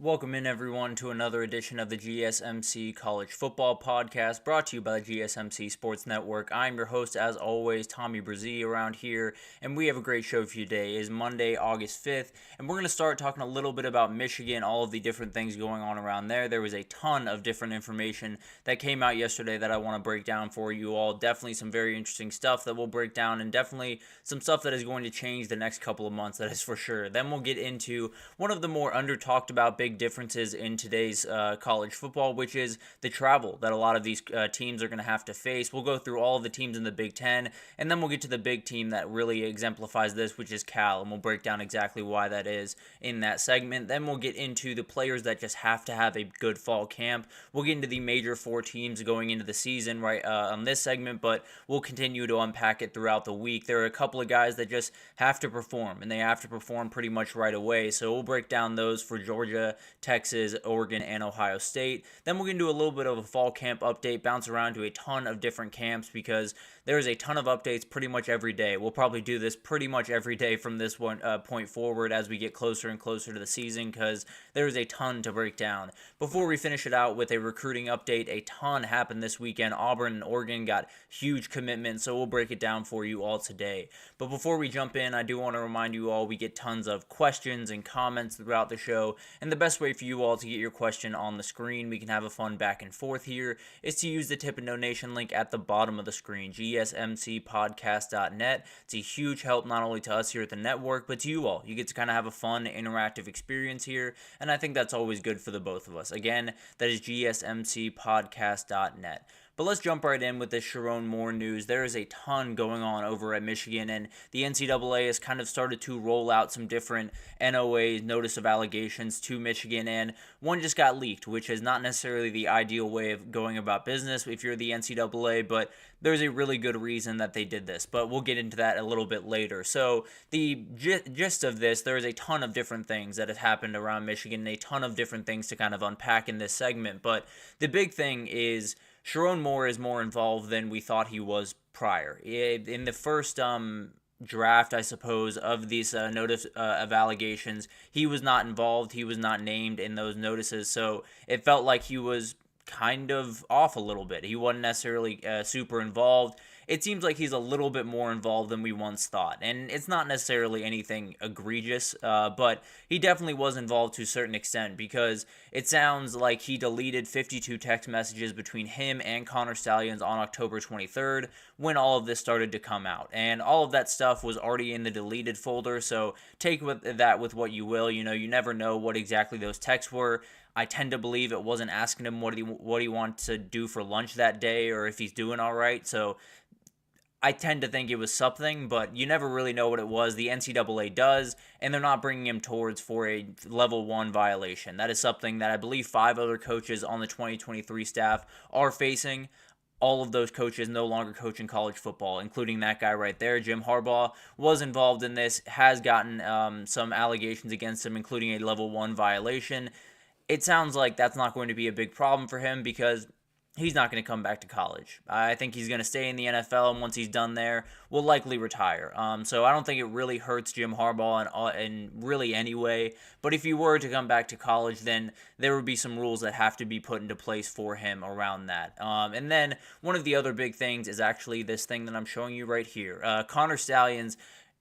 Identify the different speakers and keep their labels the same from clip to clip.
Speaker 1: Welcome in, everyone, to another edition of the GSMC College Football Podcast, brought to you by the GSMC Sports Network. I'm your host, as always, Tommy Brzee around here, and we have a great show for you today. It is Monday, August 5th, and we're going to start talking a little bit about Michigan, all of the different things going on around there. There was a ton of different information that came out yesterday that I want to break down for you all. Definitely some very interesting stuff that we'll break down, and definitely some stuff that is going to change the next couple of months, that is for sure. Then we'll get into one of the more under-talked about big differences in today's college football, which is the travel that a lot of these teams are going to have to face. We'll go through all of the teams in the Big Ten, and then we'll get to the big team that really exemplifies this, which is Cal, and we'll break down exactly why that is in that segment. Then we'll get into the players that just have to have a good fall camp. We'll get into the major four teams going into the season right on this segment, but we'll continue to unpack it throughout the week. There are a couple of guys that just have to perform, and they have to perform pretty much right away, so we'll break down those for Georgia, Texas, Oregon, and Ohio State. Then we're going to do a little bit of a fall camp update, bounce around to a ton of different camps because there is a ton of updates pretty much every day. We'll probably do this pretty much every day from this point forward as we get closer and closer to the season because there is a ton to break down. Before we finish it out with a recruiting update, a ton happened this weekend. Auburn and Oregon got huge commitments, so we'll break it down for you all today. But before we jump in, I do want to remind you all we get tons of questions and comments throughout the show, and the best way for you all to get your question on the screen, we can have a fun back and forth here, is to use the tip and donation link at the bottom of the screen, GSMCpodcast.net. It's a huge help not only to us here at the network, but to you all. You get to kind of have a fun, interactive experience here, and I think that's always good for the both of us. Again, that is GSMCpodcast.net. But let's jump right in with this Sherrone Moore news. There is a ton going on over at Michigan, and the NCAA has kind of started to roll out some different NOAs, notice of allegations, to Michigan, and one just got leaked, which is not necessarily the ideal way of going about business if you're the NCAA, but there's a really good reason that they did this, but we'll get into that a little bit later. So the gist of this, there is a ton of different things that have happened around Michigan, and a ton of different things to kind of unpack in this segment, but the big thing is Sherrone Moore is more involved than we thought he was prior. In the first draft, I suppose, of these notice of allegations, he was not involved. He was not named in those notices, so it felt like he was kind of off a little bit. He wasn't necessarily super involved. It seems like he's a little bit more involved than we once thought, and it's not necessarily anything egregious, but he definitely was involved to a certain extent because it sounds like he deleted 52 text messages between him and Connor Stalions on October 23rd when all of this started to come out, and all of that stuff was already in the deleted folder, so take that with what you will. You know, you never know what exactly those texts were. I tend to believe it wasn't asking him what he wants to do for lunch that day or if he's doing all right, so I tend to think it was something, but you never really know what it was. The NCAA does, and they're not bringing him towards for a level 1 violation. That is something that I believe 5 other coaches on the 2023 staff are facing. All of those coaches no longer coaching college football, including that guy right there. Jim Harbaugh was involved in this, has gotten some allegations against him, including a level 1 violation. It sounds like that's not going to be a big problem for him because he's not going to come back to college. I think he's going to stay in the NFL, and once he's done there, will likely retire. So I don't think it really hurts Jim Harbaugh in really any way. But if he were to come back to college, then there would be some rules that have to be put into place for him around that. And then one of the other big things is actually this thing that I'm showing you right here. Connor Stalions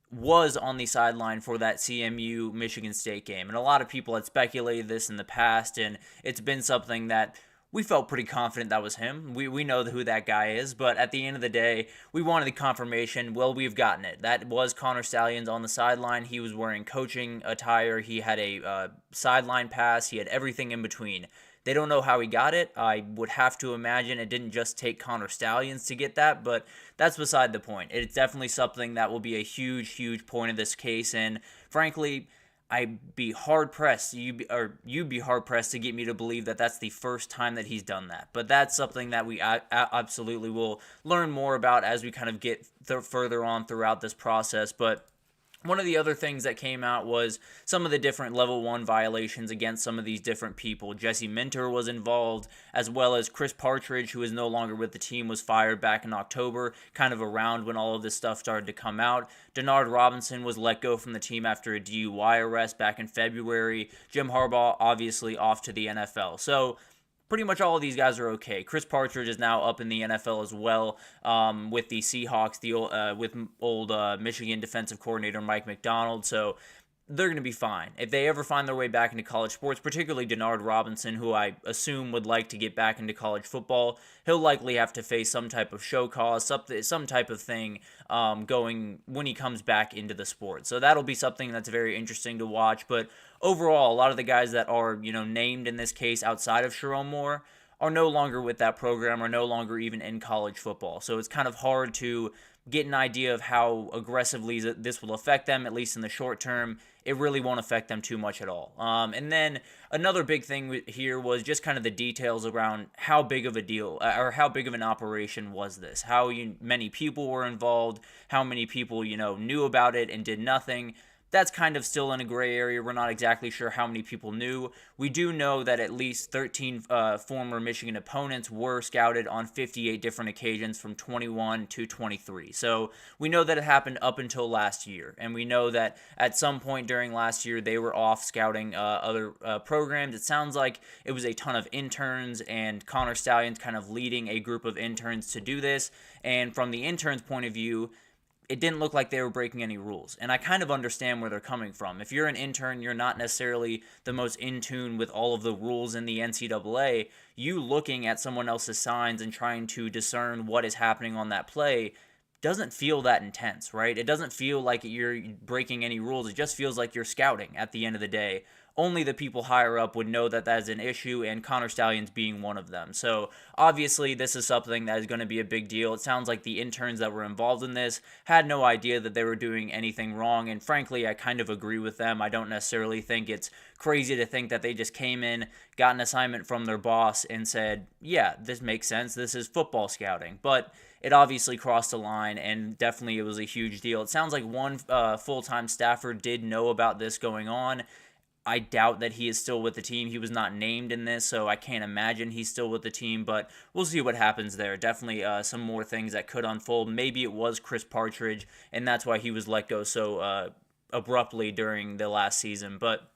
Speaker 1: was on the sideline for that CMU Michigan State game. And a lot of people had speculated this in the past, and it's been something that we felt pretty confident that was him. We know who that guy is, but at the end of the day, we wanted the confirmation. Well, we've gotten it. That was Connor Stalions on the sideline. He was wearing coaching attire. He had a sideline pass. He had everything in between. They don't know how he got it. I would have to imagine it didn't just take Connor Stalions to get that, but that's beside the point. It's definitely something that will be a huge, huge point of this case, and frankly, I'd be hard-pressed, you'd be hard-pressed to get me to believe that that's the first time that he's done that. But that's something that we absolutely will learn more about as we kind of get further on throughout this process. But One of the other things that came out was some of the different level 1 violations against some of these different people. Jesse Minter was involved, as well as Chris Partridge, who is no longer with the team, was fired back in October, kind of around when all of this stuff started to come out. Denard Robinson was let go from the team after a DUI arrest back in February. Jim Harbaugh, obviously, off to the NFL. So pretty much all of these guys are okay. Chris Partridge is now up in the NFL as well, with the Seahawks, with old Michigan defensive coordinator Mike Macdonald. So they're going to be fine. If they ever find their way back into college sports, particularly Denard Robinson, who I assume would like to get back into college football, he'll likely have to face some type of show cause, some type of thing going when he comes back into the sport. So that'll be something that's very interesting to watch. But overall, a lot of the guys that are, named in this case outside of Sherrone Moore are no longer with that program, or no longer even in college football. So it's kind of hard to get an idea of how aggressively this will affect them, at least in the short term. It really won't affect them too much at all. And then another big thing here was just kind of the details around how big of a deal, or how big of an operation was this, how many people were involved, how many people, knew about it and did nothing. That's kind of still in a gray area. We're not exactly sure how many people knew. We do know that at least 13 former Michigan opponents were scouted on 58 different occasions from 21 to 23. So we know that it happened up until last year. And we know that at some point during last year, they were off scouting other programs. It sounds like it was a ton of interns, and Connor Stalions kind of leading a group of interns to do this. And from the interns' point of view, it didn't look like they were breaking any rules. And I kind of understand where they're coming from. If you're an intern, you're not necessarily the most in tune with all of the rules in the NCAA. You looking at someone else's signs and trying to discern what is happening on that play doesn't feel that intense, right? It doesn't feel like you're breaking any rules. It just feels like you're scouting at the end of the day. Only the people higher up would know that that is an issue, and Connor Stalions being one of them. So obviously this is something that is going to be a big deal. It sounds like the interns that were involved in this had no idea that they were doing anything wrong, and frankly, I kind of agree with them. I don't necessarily think it's crazy to think that they just came in, got an assignment from their boss, and said, yeah, this makes sense. This is football scouting. But it obviously crossed the line, and definitely it was a huge deal. It sounds like one full-time staffer did know about this going on. I doubt that he is still with the team. He was not named in this, so I can't imagine he's still with the team, but we'll see what happens there. Definitely some more things that could unfold. Maybe it was Chris Partridge, and that's why he was let go so abruptly during the last season. But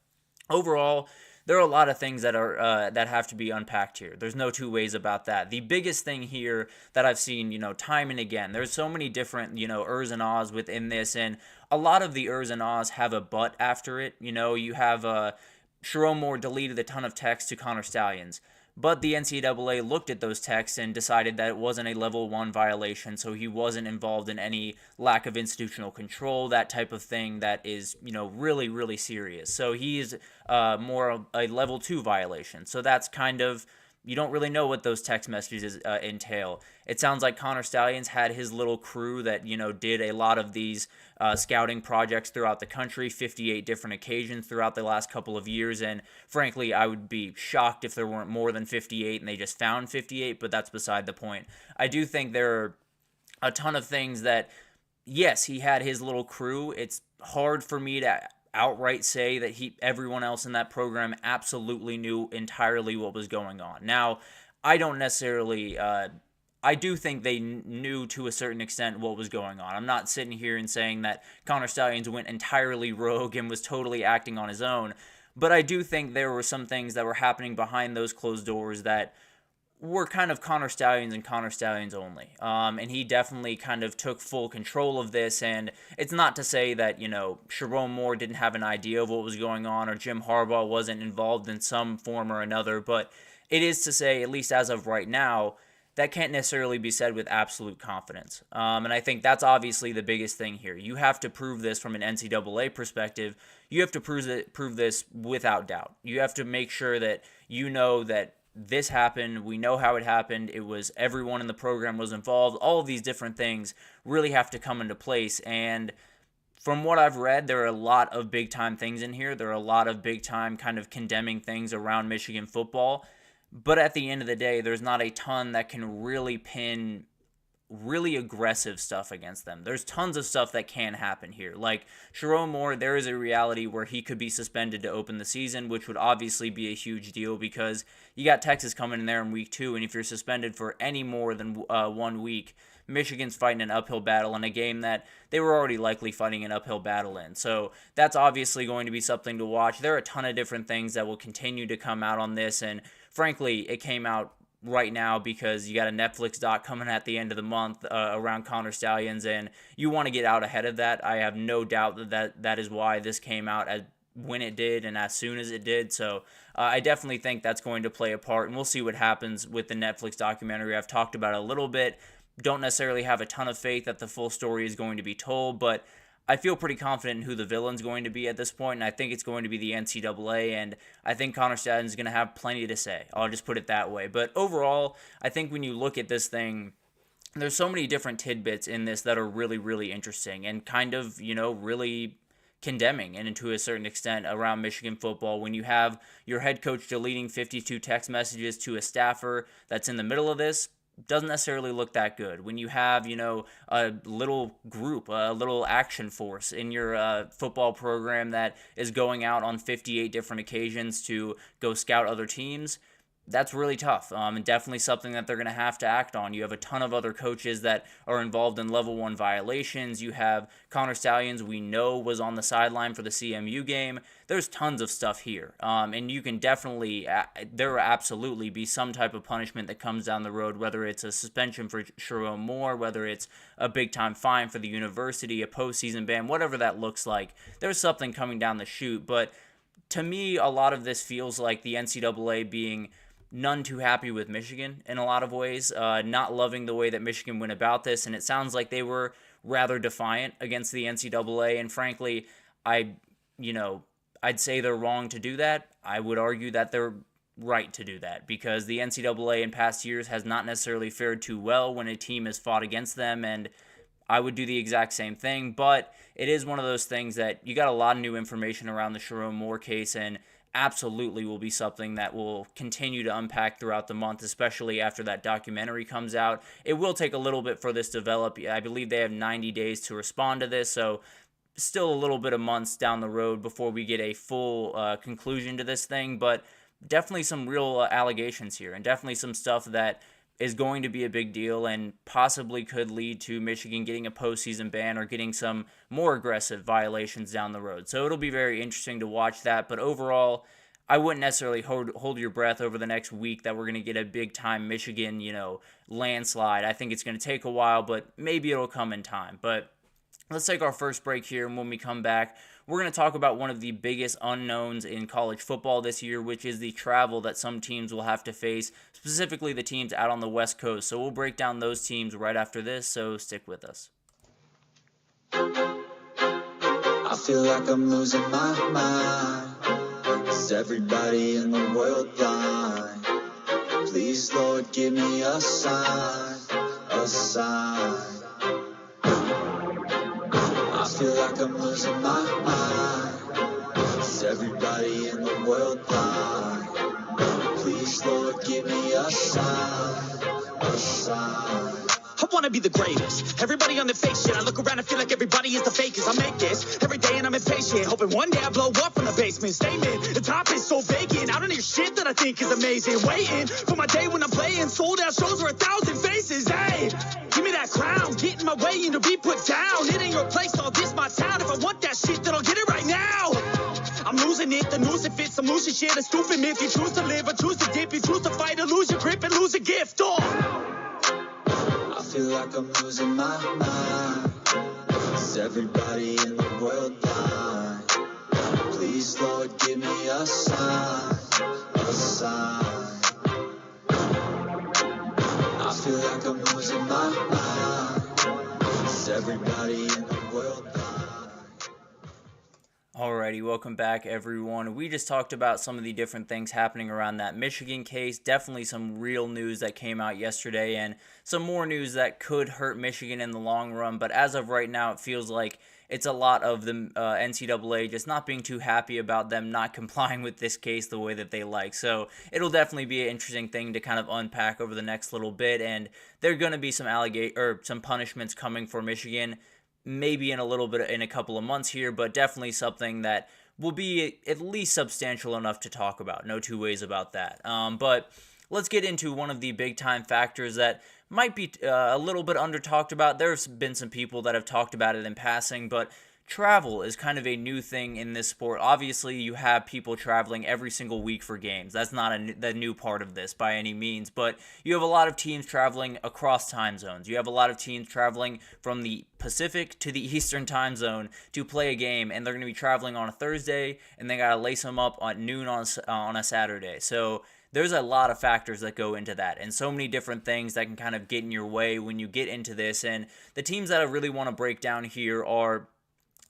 Speaker 1: overall, there are a lot of things that are that have to be unpacked here. There's no two ways about that. The biggest thing here that I've seen, time and again, there's so many different, ers and ahs within this, and a lot of the ers and ahs have a but after it. You have Sherrone Moore deleted a ton of text to Connor Stalions, but the NCAA looked at those texts and decided that it wasn't a level 1 violation, so he wasn't involved in any lack of institutional control, that type of thing that is, really, really serious. So he is more a level 2 violation. So that's kind of, you don't really know what those text messages entail. It sounds like Connor Stalions had his little crew that, did a lot of these scouting projects throughout the country, 58 different occasions throughout the last couple of years. And frankly, I would be shocked if there weren't more than 58 and they just found 58, but that's beside the point. I do think there are a ton of things that, yes, he had his little crew. It's hard for me to outright say that everyone else in that program absolutely knew entirely what was going on. Now, I don't necessarily, I do think they knew to a certain extent what was going on. I'm not sitting here and saying that Connor Stalions went entirely rogue and was totally acting on his own, but I do think there were some things that were happening behind those closed doors that were kind of Connor Stalions and Connor Stalions only. And he definitely kind of took full control of this. And it's not to say that, Sherrone Moore didn't have an idea of what was going on, or Jim Harbaugh wasn't involved in some form or another. But it is to say, at least as of right now, that can't necessarily be said with absolute confidence. And I think that's obviously the biggest thing here. You have to prove this from an NCAA perspective. You have to prove this without doubt. You have to make sure that you know that this happened, we know how it happened, it was everyone in the program was involved, all of these different things really have to come into place. And from what I've read, there are a lot of big-time things in here. There are a lot of big-time kind of condemning things around Michigan football. But at the end of the day, there's not a ton that can really pin really aggressive stuff against them. There's tons of stuff that can happen here. Like Sherrone Moore, there is a reality where he could be suspended to open the season, which would obviously be a huge deal because you got Texas coming in there in week 2, and if you're suspended for any more than 1 week, Michigan's fighting an uphill battle in a game that they were already likely fighting an uphill battle in. So that's obviously going to be something to watch. There are a ton of different things that will continue to come out on this, and frankly, it came out right now because you got a Netflix doc coming at the end of the month around Connor Stallions, and you want to get out ahead of that. I have no doubt that is why this came out when it did and as soon as it did. So I definitely think that's going to play a part, and we'll see what happens with the Netflix documentary. I've talked about it a little bit. Don't necessarily have a ton of faith that the full story is going to be told, but I feel pretty confident in who the villain's going to be at this point, and I think it's going to be the NCAA, and I think Connor Stallions is going to have plenty to say. I'll just put it that way. But overall, I think when you look at this thing, there's so many different tidbits in this that are really, really interesting and kind of, really condemning and to a certain extent around Michigan football. When you have your head coach deleting 52 text messages to a staffer that's in the middle of this, doesn't necessarily look that good. When you have, a little group, a little action force in your football program that is going out on 58 different occasions to go scout other teams, that's really tough, and definitely something that they're going to have to act on. You have a ton of other coaches that are involved in level 1 violations. You have Connor Stallions, we know, was on the sideline for the CMU game. There's tons of stuff here, and you can definitely, there will absolutely be some type of punishment that comes down the road, whether it's a suspension for Sherrone Moore, whether it's a big-time fine for the university, a postseason ban, whatever that looks like. There's something coming down the chute, but to me, a lot of this feels like the NCAA being none too happy with Michigan in a lot of ways, not loving the way that Michigan went about this, and it sounds like they were rather defiant against the NCAA, and frankly, I'd say they're wrong to do that. I would argue that they're right to do that because the NCAA in past years has not necessarily fared too well when a team has fought against them, and I would do the exact same thing, but it is one of those things that you got a lot of new information around the Sherrone Moore case, and absolutely will be something that will continue to unpack throughout the month, especially after that documentary comes out. It will take a little bit for this to develop. I believe they have 90 days to respond to this, so still a little bit of months down the road before we get a full conclusion to this thing, but definitely some real allegations here, and definitely some stuff that is going to be a big deal and possibly could lead to Michigan getting a postseason ban or getting some more aggressive violations down the road. So it'll be very interesting to watch that. But overall, I wouldn't necessarily hold your breath over the next week that we're going to get a big-time Michigan, landslide. I think it's going to take a while, but maybe it'll come in time. But let's take our first break here, and when we come back, we're going to talk about one of the biggest unknowns in college football this year, which is the travel that some teams will have to face, specifically the teams out on the West Coast. So we'll break down those teams right after this, so stick with us.
Speaker 2: I feel like I'm losing my mind. Is everybody in the world blind? Please, Lord, give me a sign, a sign. I feel like I'm losing my mind. Is everybody in the world blind? Please, Lord, give me a sign, a sign.
Speaker 3: I wanna be the greatest. Everybody on the fake shit. I look around and feel like everybody is the fakest. I make this every day and I'm impatient, hoping one day I blow up from the basement. Statement, the top is so vacant. I don't hear shit that I think is amazing. Waiting for my day when I'm playing sold out shows where 1,000 faces. Hey, give me that crown, get in my way and to be put down. It ain't your place, all this my town. If I want that shit, then I'll get it right now. I'm losing it, the noose it fits. I'm losing shit, a stupid myth. You choose to live or choose to dip. You choose to fight or lose your grip and lose a gift.
Speaker 2: I feel like I'm losing my mind. Is everybody in the world blind? Please, Lord, give me a sign, a sign. I feel like I'm losing my mind. Is everybody in the world blind?
Speaker 1: Alrighty, welcome back everyone. We just talked about some of the different things happening around that Michigan case. Definitely some real news that came out yesterday and some more news that could hurt Michigan in the long run. But as of right now, it feels like it's a lot of the NCAA just not being too happy about them not complying with this case the way that they like. So it'll definitely be an interesting thing to kind of unpack over the next little bit, and there are going to be some punishments coming for Michigan, maybe in a couple of months here, but definitely something that will be at least substantial enough to talk about. No two ways about that. But let's get into one of the big time factors that might be a little bit under talked about. There's been some people that have talked about it in passing, but travel is kind of a new thing in this sport. Obviously, you have people traveling every single week for games. That's not the new part of this by any means, but you have a lot of teams traveling across time zones. You have a lot of teams traveling from the Pacific to the Eastern time zone to play a game, and they're going to be traveling on a Thursday, and they got to lace them up at noon on a Saturday. So there's a lot of factors that go into that, and so many different things that can kind of get in your way when you get into this. And the teams that I really want to break down here are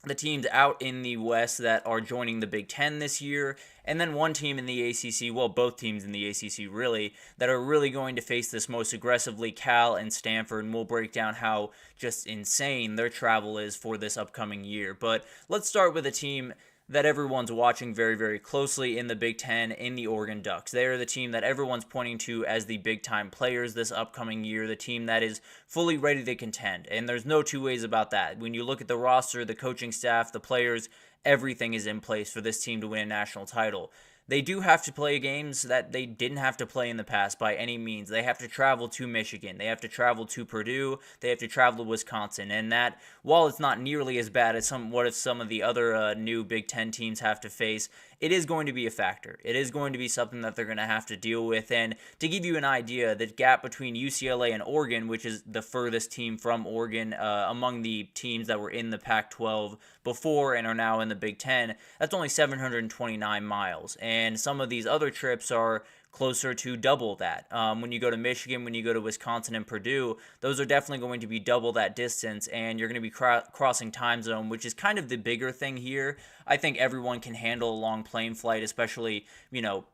Speaker 1: the teams out in the West that are joining the Big Ten this year, and then one team in the ACC, well, both teams in the ACC really, that are really going to face this most aggressively, Cal and Stanford, and we'll break down how just insane their travel is for this upcoming year. But let's start with a team that everyone's watching very, very closely in the Big Ten, in the Oregon Ducks. They are the team that everyone's pointing to as the big-time players this upcoming year, the team that is fully ready to contend, and there's no two ways about that. When you look at the roster, the coaching staff, the players, everything is in place for this team to win a national title. They do have to play games that they didn't have to play in the past by any means. They have to travel to Michigan. They have to travel to Purdue. They have to travel to Wisconsin. And that, while it's not nearly as bad as some of the other new Big Ten teams have to face, it is going to be a factor. It is going to be something that they're going to have to deal with. And to give you an idea, the gap between UCLA and Oregon, which is the furthest team from Oregon among the teams that were in the Pac-12 before and are now in the Big Ten, that's only 729 miles. And some of these other trips are closer to double that. When you go to Michigan, when you go to Wisconsin and Purdue, those are definitely going to be double that distance, and you're going to be crossing time zone, which is kind of the bigger thing here. I think everyone can handle a long plane flight, especially,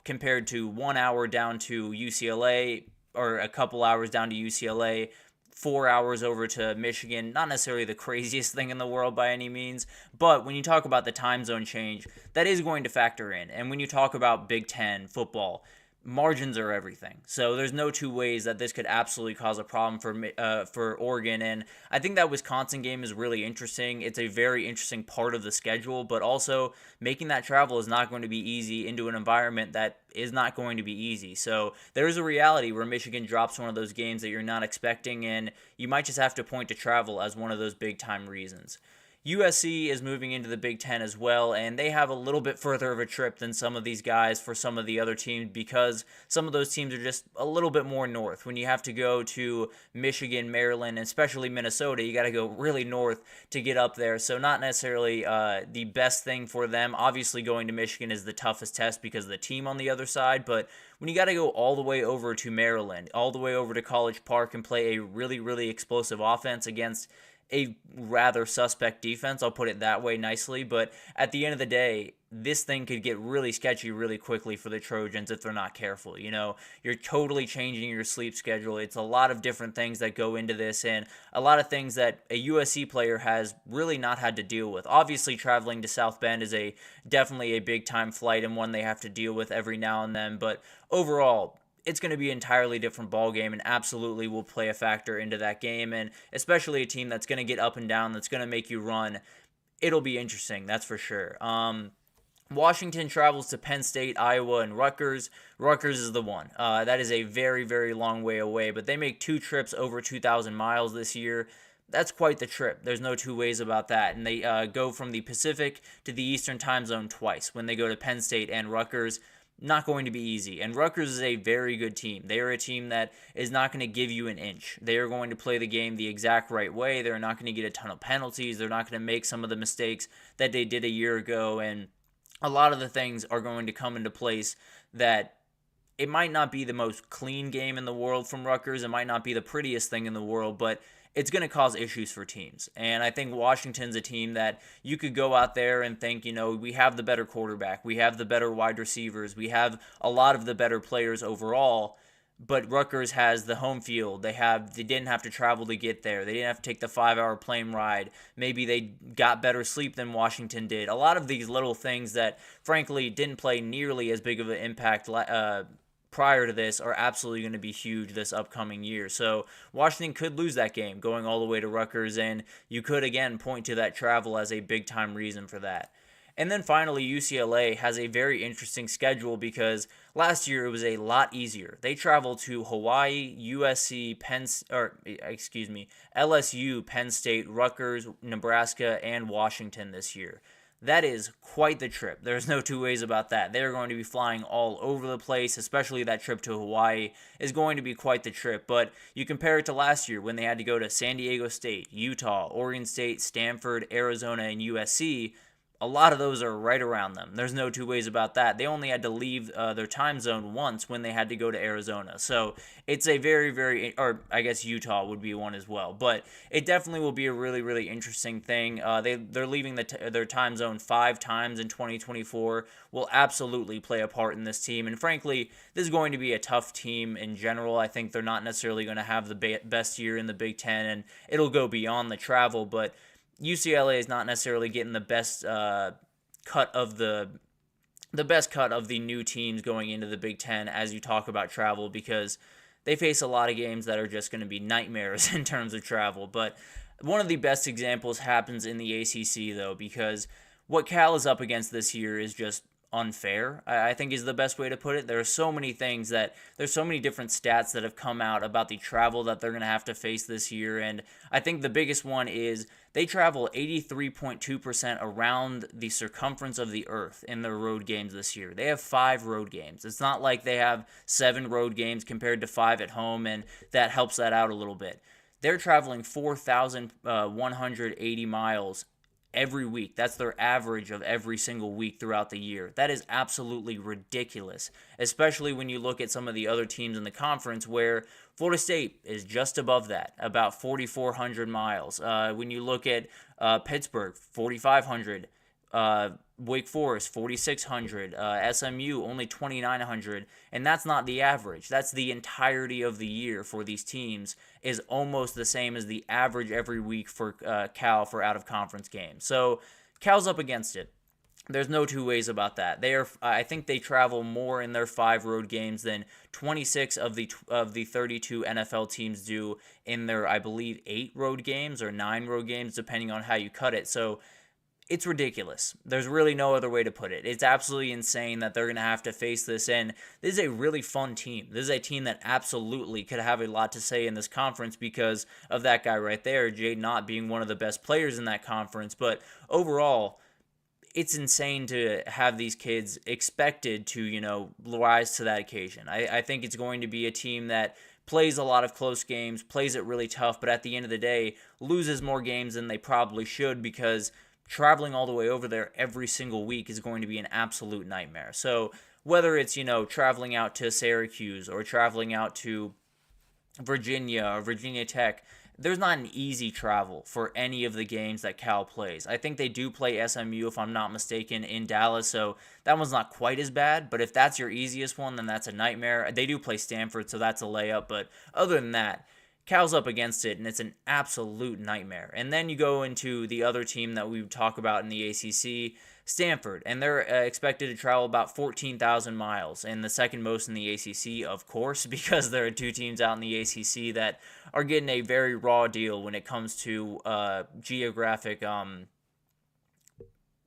Speaker 1: compared to 1 hour down to UCLA or a couple hours down to UCLA, 4 hours over to Michigan. Not necessarily the craziest thing in the world by any means, but when you talk about the time zone change, that is going to factor in. And when you talk about Big Ten football, margins are everything. So there's no two ways that this could absolutely cause a problem for Oregon. And I think that Wisconsin game is really interesting. It's a very interesting part of the schedule, but also making that travel is not going to be easy into an environment that is not going to be easy. So there is a reality where Michigan drops one of those games that you're not expecting, and you might just have to point to travel as one of those big time reasons. USC is moving into the Big Ten as well, and they have a little bit further of a trip than some of these guys for some of the other teams, because some of those teams are just a little bit more north. When you have to go to Michigan, Maryland, and especially Minnesota, you got to go really north to get up there. So not necessarily the best thing for them. Obviously, going to Michigan is the toughest test because of the team on the other side, but when you got to go all the way over to Maryland, all the way over to College Park and play a really, really explosive offense against a rather suspect defense, I'll put it that way nicely, but at the end of the day, this thing could get really sketchy really quickly for the Trojans if they're not careful. You're totally changing your sleep schedule. It's a lot of different things that go into this, and a lot of things that a USC player has really not had to deal with. Obviously, traveling to South Bend is definitely a big time flight and one they have to deal with every now and then, but overall, it's going to be an entirely different ball game, and absolutely will play a factor into that game, and especially a team that's going to get up and down, that's going to make you run. It'll be interesting, that's for sure. Washington travels to Penn State, Iowa, and Rutgers. Rutgers is the one. That is a very, very long way away, but they make 2 trips over 2,000 miles this year. That's quite the trip. There's no two ways about that. And they go from the Pacific to the Eastern time zone twice when they go to Penn State and Rutgers. Not going to be easy. And Rutgers is a very good team. They are a team that is not going to give you an inch. They are going to play the game the exact right way. They're not going to get a ton of penalties. They're not going to make some of the mistakes that they did a year ago. And a lot of the things are going to come into place that it might not be the most clean game in the world from Rutgers. It might not be the prettiest thing in the world, but it's going to cause issues for teams. And I think Washington's a team that you could go out there and think, we have the better quarterback. We have the better wide receivers. We have a lot of the better players overall. but Rutgers has the home field. They didn't have to travel to get there. They didn't have to take the 5-hour plane ride. Maybe they got better sleep than Washington did. A lot of these little things that, frankly, didn't play nearly as big of an impact prior to this are absolutely going to be huge this upcoming year. So Washington could lose that game going all the way to Rutgers, and you could, again, point to that travel as a big-time reason for that. And then finally, UCLA has a very interesting schedule because last year it was a lot easier. They traveled to Hawaii, LSU, Penn State, Rutgers, Nebraska, and Washington this year. That is quite the trip. There's no two ways about that. They're going to be flying all over the place, especially that trip to Hawaii is going to be quite the trip. But you compare it to last year when they had to go to San Diego State, Utah, Oregon State, Stanford, Arizona, and USC. A lot of those are right around them. There's no two ways about that. They only had to leave their time zone once when they had to go to Arizona. So it's a or I guess Utah would be one as well. But it definitely will be a really, really interesting thing. They're leaving their time zone 5 times in 2024. Will absolutely play a part in this team. And frankly, this is going to be a tough team in general. I think they're not necessarily going to have the best year in the Big Ten, and it'll go beyond the travel. But UCLA is not necessarily getting the best cut of the new teams going into the Big Ten as you talk about travel, because they face a lot of games that are just going to be nightmares in terms of travel. But one of the best examples happens in the ACC, though, because what Cal is up against this year is just unfair, I think is the best way to put it. There's so many different stats that have come out about the travel that they're going to have to face this year, and I think the biggest one is they travel 83.2% around the circumference of the earth in their road games this year. They have 5 road games. It's not like they have 7 road games compared to 5 at home, and that helps that out a little bit. They're traveling 4,180 miles every week. That's their average of every single week throughout the year. That is absolutely ridiculous, especially when you look at some of the other teams in the conference where Florida State is just above that, about 4,400 miles. When you look at Pittsburgh, 4,500. Wake Forest, 4,600. SMU, only 2,900. And that's not the average. That's the entirety of the year for these teams is almost the same as the average every week for Cal for out-of-conference games. So Cal's up against it. There's no two ways about that. I think they travel more in their 5 road games than 26 of the 32 NFL teams do in their, I believe, 8 road games or 9 road games, depending on how you cut it. So it's ridiculous. There's really no other way to put it. It's absolutely insane that they're going to have to face this, and this is a really fun team. This is a team that absolutely could have a lot to say in this conference because of that guy right there, Jay Knott, being one of the best players in that conference. But overall, it's insane to have these kids expected to, rise to that occasion. I think it's going to be a team that plays a lot of close games, plays it really tough, but at the end of the day, loses more games than they probably should because traveling all the way over there every single week is going to be an absolute nightmare. So whether it's, traveling out to Syracuse or traveling out to Virginia or Virginia Tech, there's not an easy travel for any of the games that Cal plays. I think they do play SMU, if I'm not mistaken, in Dallas, so that one's not quite as bad, but if that's your easiest one, then that's a nightmare. They do play Stanford, so that's a layup, but other than that, Cal's up against it, and it's an absolute nightmare. And then you go into the other team that we talk about in the ACC, Stanford, and they're expected to travel about 14,000 miles, and the second most in the ACC, of course, because there are 2 teams out in the ACC that are getting a very raw deal when it comes to geographic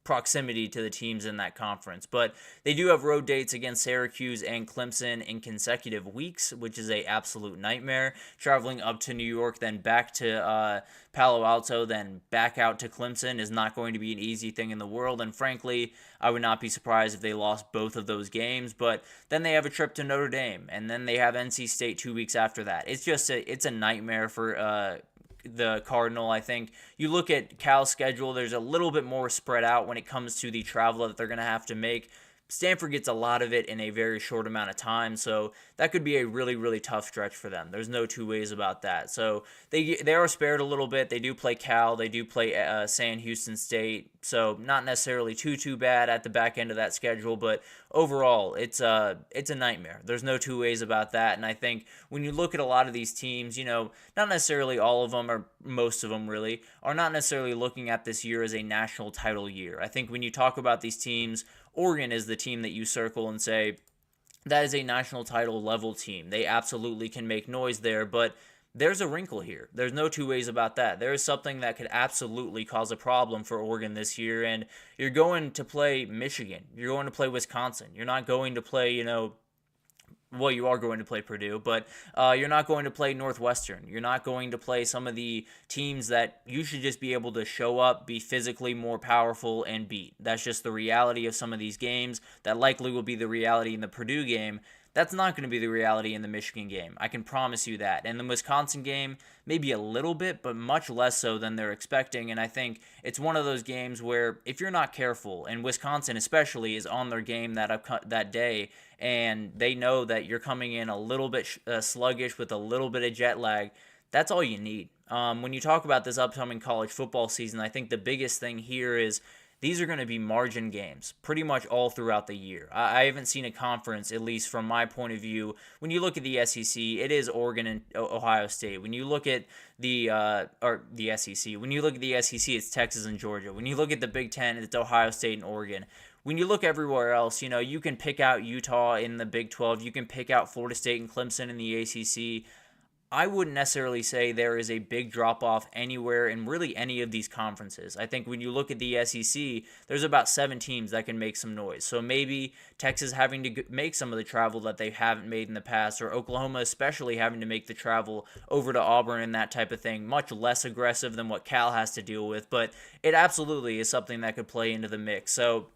Speaker 1: proximity to the teams in that conference. But they do have road dates against Syracuse and Clemson in consecutive weeks, which is a absolute nightmare. Traveling up to New York, then back to Palo Alto, then back out to Clemson is not going to be an easy thing in the world. And frankly, I would not be surprised if they lost both of those games. But then they have a trip to Notre Dame, and then they have NC State 2 weeks after that. It's just it's a nightmare for the Cardinal. I think you look at Cal's schedule, there's a little bit more spread out when it comes to the travel that they're going to have to make. Stanford gets a lot of it in a very short amount of time, so that could be a really, really tough stretch for them. There's no two ways about that. So they are spared a little bit. They do play Cal. They do play San Houston State, So not necessarily too bad at the back end of that schedule, but overall, it's a nightmare. There's no two ways about that. And I think when you look at a lot of these teams, not necessarily all of them or most of them really are not necessarily looking at this year as a national title year. I think when you talk about these teams, Oregon is the team that you circle and say that is a national title level team. They absolutely can make noise there, but there's a wrinkle here. There's no two ways about that. There is something that could absolutely cause a problem for Oregon this year, and you're going to play Michigan. You're going to play Wisconsin. You're not going to play, well, you are going to play Purdue, but you're not going to play Northwestern. You're not going to play some of the teams that you should just be able to show up, be physically more powerful, and beat. That's just the reality of some of these games. That likely will be the reality in the Purdue game. That's not going to be the reality in the Michigan game. I can promise you that. And the Wisconsin game, maybe a little bit, but much less so than they're expecting. And I think it's one of those games where if you're not careful, and Wisconsin especially is on their game that day, and they know that you're coming in a little bit sluggish with a little bit of jet lag, that's all you need. When you talk about this upcoming college football season, I think the biggest thing here is these are going to be margin games pretty much all throughout the year. I haven't seen a conference, at least from my point of view. When you look at the SEC, it is Oregon and Ohio State. When you look at the SEC, when you look at the SEC, it's Texas and Georgia. When you look at the Big Ten, it's Ohio State and Oregon. When you look everywhere else, you can pick out Utah in the Big 12. You can pick out Florida State and Clemson in the ACC. I wouldn't necessarily say there is a big drop-off anywhere in really any of these conferences. I think when you look at the SEC, there's about 7 teams that can make some noise. So maybe Texas having to make some of the travel that they haven't made in the past, or Oklahoma especially having to make the travel over to Auburn and that type of thing. Much less aggressive than what Cal has to deal with, but it absolutely is something that could play into the mix. So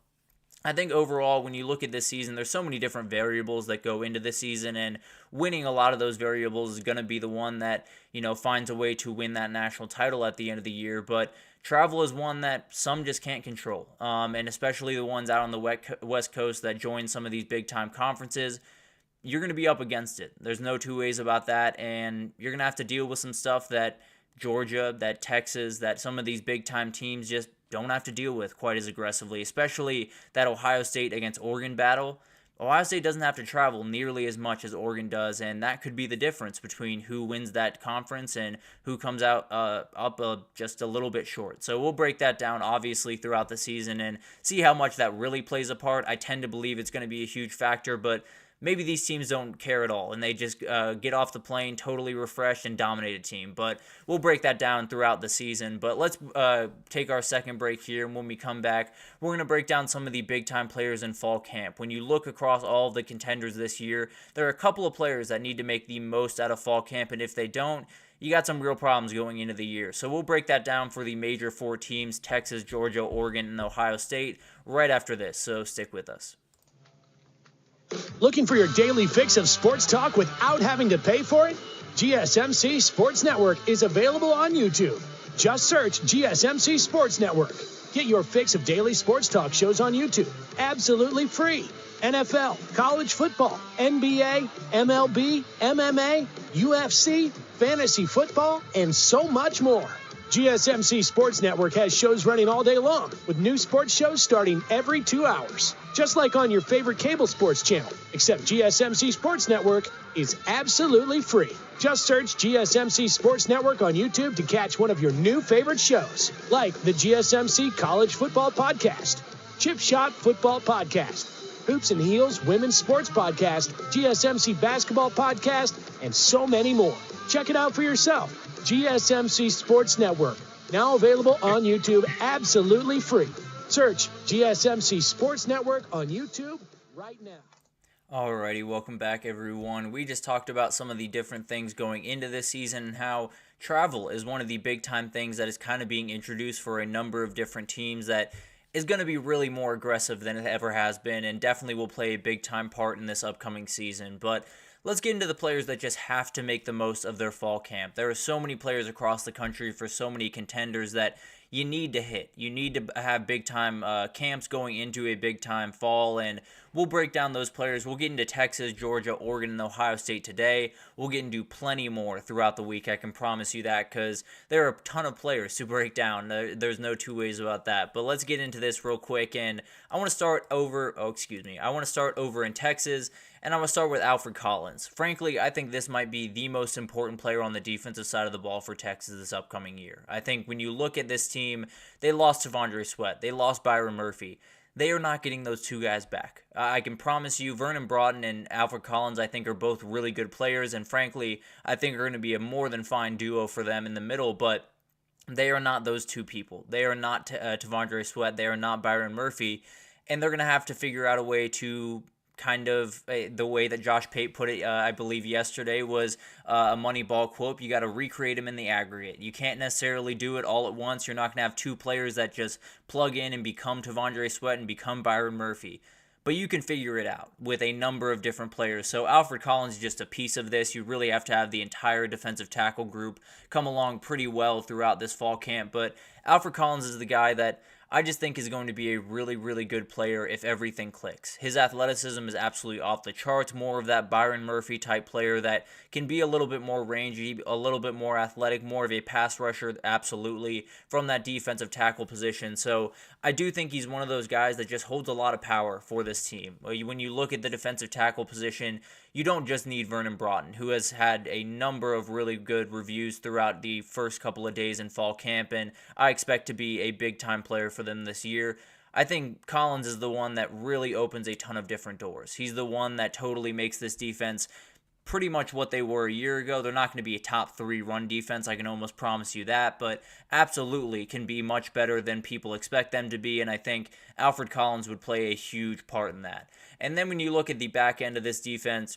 Speaker 1: I think overall, when you look at this season, there's so many different variables that go into this season, and winning a lot of those variables is going to be the one that, finds a way to win that national title at the end of the year. But travel is one that some just can't control, and especially the ones out on the West Coast that join some of these big-time conferences. You're going to be up against it. There's no two ways about that, and you're going to have to deal with some stuff that Georgia, that Texas, that some of these big-time teams just don't have to deal with quite as aggressively, especially that Ohio State against Oregon battle. Ohio State doesn't have to travel nearly as much as Oregon does, and that could be the difference between who wins that conference and who comes out just a little bit short. So we'll break that down, obviously, throughout the season and see how much that really plays a part. I tend to believe it's going to be a huge factor, but maybe these teams don't care at all, and they just get off the plane totally refreshed and dominate a team. But we'll break that down throughout the season. But let's take our second break here, and when we come back, we're going to break down some of the big-time players in fall camp. When you look across all of the contenders this year, there are a couple of players that need to make the most out of fall camp, and if they don't, you got some real problems going into the year. So we'll break that down for the major 4 teams, Texas, Georgia, Oregon, and Ohio State, right after this. So stick with us.
Speaker 4: Looking for your daily fix of sports talk without having to pay for it? GSMC Sports Network is available on YouTube. Just search GSMC Sports Network. Get your fix of daily sports talk shows on YouTube, absolutely free. NFL, college football, NBA, MLB, MMA, UFC, fantasy football, and so much more. GSMC Sports Network has shows running all day long, with new sports shows starting every 2 hours. Just like on your favorite cable sports channel, except GSMC Sports Network is absolutely free. Just search GSMC Sports Network on YouTube to catch one of your new favorite shows, like the GSMC College Football Podcast, Chip Shot Football Podcast, Hoops and Heels Women's Sports Podcast, GSMC Basketball Podcast, and so many more. Check it out for yourself. GSMC Sports Network, now available on YouTube absolutely free. Search GSMC Sports Network on YouTube right now.
Speaker 1: Alrighty, welcome back everyone. We just talked about some of the different things going into this season and how travel is one of the big time things that is kind of being introduced for a number of different teams that is going to be really more aggressive than it ever has been and definitely will play a big time part in this upcoming season. But let's get into the players that just have to make the most of their fall camp. There are so many players across the country for so many contenders that you need to hit. You need to have big-time camps going into a big-time fall, and we'll break down those players. We'll get into Texas, Georgia, Oregon, and Ohio State today. We'll get into plenty more throughout the week. I can promise you that, because there are a ton of players to break down. There's no two ways about that. But let's get into this real quick. And I want to start over. I want to start over in Texas. And I'm going to start with Alfred Collins. Frankly, I think this might be the most important player on the defensive side of the ball for Texas this upcoming year. I think when you look at this team, they lost T'Vondre Sweat. They lost Byron Murphy. They are not getting those two guys back. I can promise you, Vernon Broughton and Alfred Collins, I think, are both really good players. And frankly, I think are going to be a more than fine duo for them in the middle. But they are not those two people. They are not T'Vondre Sweat. They are not Byron Murphy. And they're going to have to figure out a way to kind of the way that Josh Pate put it, I believe yesterday, was a Moneyball quote. You got to recreate them in the aggregate. You can't necessarily do it all at once. You're not going to have two players that just plug in and become T'Vondre Sweat and become Byron Murphy. But you can figure it out with a number of different players. So Alfred Collins is just a piece of this. You really have to have the entire defensive tackle group come along pretty well throughout this fall camp. But Alfred Collins is the guy that I just think is going to be a really, really good player if everything clicks. His athleticism is absolutely off the charts. More of that Byron Murphy type player that can be a little bit more rangy, a little bit more athletic, more of a pass rusher, absolutely, from that defensive tackle position. So I do think he's one of those guys that just holds a lot of power for this team. When you look at the defensive tackle position, you don't just need Vernon Broughton, who has had a number of really good reviews throughout the first couple of days in fall camp, and I expect to be a big-time player for them this year. I think Collins is the one that really opens a ton of different doors. He's the one that totally makes this defense pretty much what they were a year ago. They're not going to be a top 3 run defense, I can almost promise you that, but absolutely can be much better than people expect them to be, and I think Alfred Collins would play a huge part in that. And then when you look at the back end of this defense,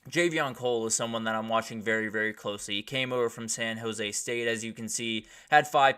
Speaker 1: Javion Cole is someone that I'm watching very, very closely. He came over from San Jose State, as you can see, had 7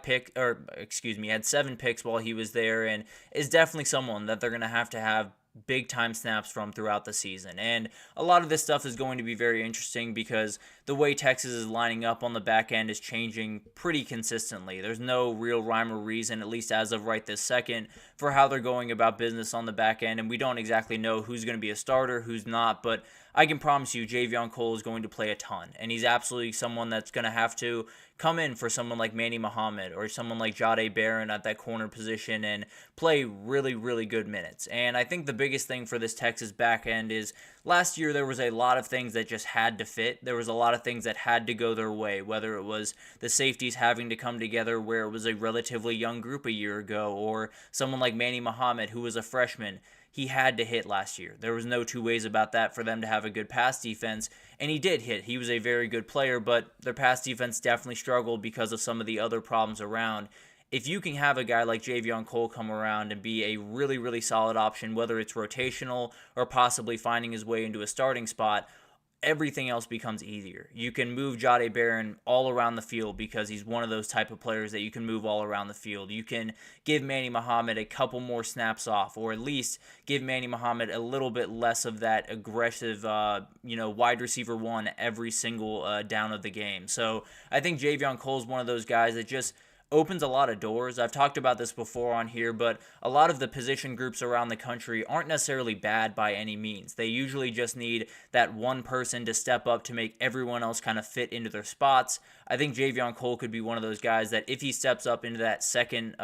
Speaker 1: picks while he was there, and is definitely someone that they're going to have big time snaps from throughout the season. And a lot of this stuff is going to be very interesting because the way Texas is lining up on the back end is changing pretty consistently. There's no real rhyme or reason, at least as of right this second, for how they're going about business on the back end, and we don't exactly know who's going to be a starter, who's not, but I can promise you Javion Cole is going to play a ton, and he's absolutely someone that's going to have to come in for someone like Manny Muhammad or someone like Jahdae Barron at that corner position and play really, really good minutes. And I think the biggest thing for this Texas back end is last year there was a lot of things that just had to fit. There was a lot of things that had to go their way, whether it was the safeties having to come together where it was a relatively young group a year ago, or someone like Manny Muhammad who was a freshman. He had to hit last year. There was no two ways about that for them to have a good pass defense, and he did hit. He was a very good player, but their pass defense definitely struggled because of some of the other problems around. If you can have a guy like Javion Cole come around and be a really, really solid option, whether it's rotational or possibly finding his way into a starting spot, everything else becomes easier. You can move Jahdae Barron all around the field because he's one of those type of players that you can move all around the field. You can give Manny Muhammad a couple more snaps off, or at least give Manny Muhammad a little bit less of that aggressive, wide receiver one every single down of the game. So I think Javion Cole is one of those guys that just opens a lot of doors. I've talked about this before on here, but a lot of the position groups around the country aren't necessarily bad by any means. They usually just need that one person to step up to make everyone else kind of fit into their spots. I think Javion Cole could be one of those guys that if he steps up into that second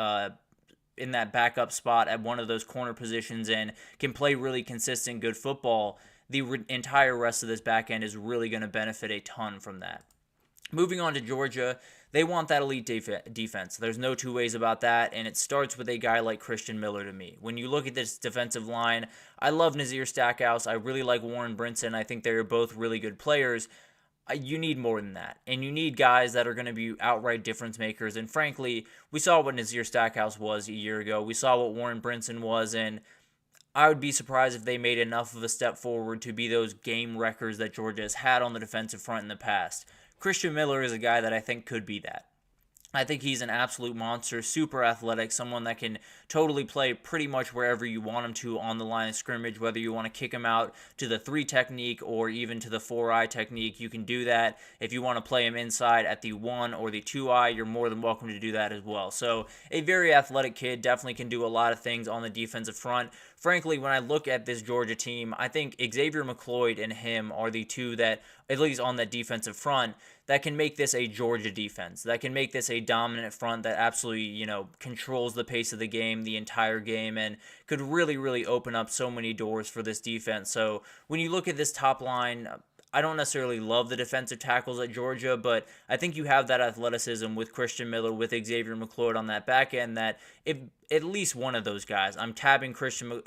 Speaker 1: in that backup spot at one of those corner positions and can play really consistent, good football, the entire rest of this back end is really going to benefit a ton from that. Moving on to Georgia, they want that elite defense. There's no two ways about that, and it starts with a guy like Christian Miller to me. When you look at this defensive line, I love Nazir Stackhouse. I really like Warren Brinson. I think they're both really good players. You need more than that, and you need guys that are going to be outright difference makers, and frankly, we saw what Nazir Stackhouse was a year ago. We saw what Warren Brinson was, and I would be surprised if they made enough of a step forward to be those game wreckers that Georgia has had on the defensive front in the past. Christian Miller is a guy that I think could be that. I think he's an absolute monster, super athletic, someone that can totally play pretty much wherever you want him to on the line of scrimmage, whether you want to kick him out to the 3 technique or even to the 4-eye technique, you can do that. If you want to play him inside at the 1 or the 2-eye, you're more than welcome to do that as well. So a very athletic kid, definitely can do a lot of things on the defensive front. frankly, when I look at this Georgia team, I think Xavier McLeod and him are the two that, at least on that defensive front, that can make this a Georgia defense, that can make this a dominant front that absolutely, controls the pace of the game, the entire game, and could really, really open up so many doors for this defense. So when you look at this top line, I don't necessarily love the defensive tackles at Georgia, but I think you have that athleticism with Christian Miller, with Xavier McLeod on that back end, that if at least one of those guys, I'm tabbing Christian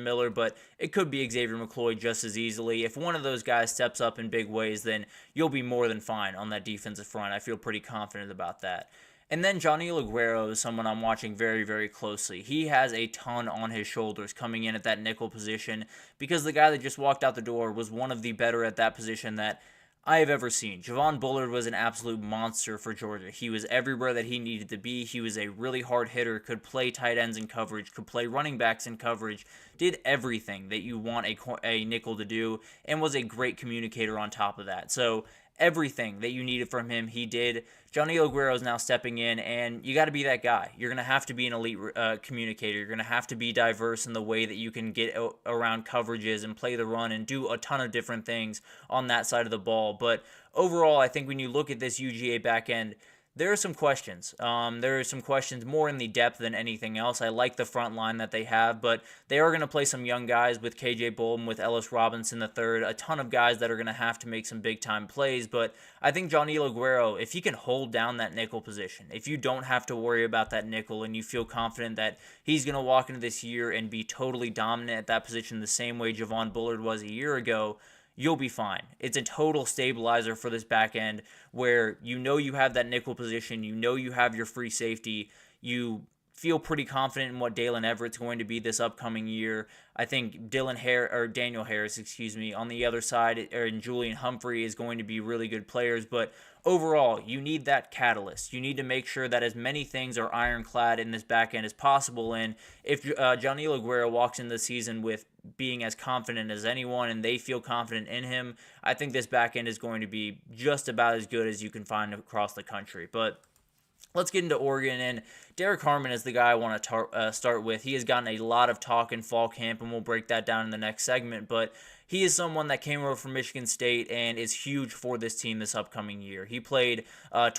Speaker 1: Miller, but it could be Xavier McLeod just as easily. If one of those guys steps up in big ways, then you'll be more than fine on that defensive front. I feel pretty confident about that. And then Johnny Aguero is someone I'm watching very, very closely. He has a ton on his shoulders coming in at that nickel position because the guy that just walked out the door was one of the better at that position that I have ever seen. Javon Bullard was an absolute monster for Georgia. He was everywhere that he needed to be. He was a really hard hitter, could play tight ends in coverage, could play running backs in coverage, did everything that you want a nickel to do, and was a great communicator on top of that. So everything that you needed from him, he did. Johnny Aguero is now stepping in, and you got to be that guy. You're going to have to be an elite communicator. You're going to have to be diverse in the way that you can get around coverages and play the run and do a ton of different things on that side of the ball. But overall, I think when you look at this UGA back end, there are some questions. There are some questions more in the depth than anything else. I like the front line that they have, but they are going to play some young guys with KJ Bolden, with Ellis Robinson III, a ton of guys that are going to have to make some big-time plays. But I think Johnny Aguero, if he can hold down that nickel position, if you don't have to worry about that nickel and you feel confident that he's going to walk into this year and be totally dominant at that position the same way Javon Bullard was a year ago, you'll be fine. It's a total stabilizer for this back end where you have that nickel position, you have your free safety, you feel pretty confident in what Dalen Everett's going to be this upcoming year. I think Daniel Harris, on the other side, and Julian Humphrey is going to be really good players, but overall, you need that catalyst. You need to make sure that as many things are ironclad in this back end as possible, and if Johnny Aguero walks into the season with being as confident as anyone and they feel confident in him, I think this back end is going to be just about as good as you can find across the country. But let's get into Oregon, and Derek Harmon is the guy I want to start with. He has gotten a lot of talk in fall camp, and we'll break that down in the next segment, but he is someone that came over from Michigan State and is huge for this team this upcoming year. He played all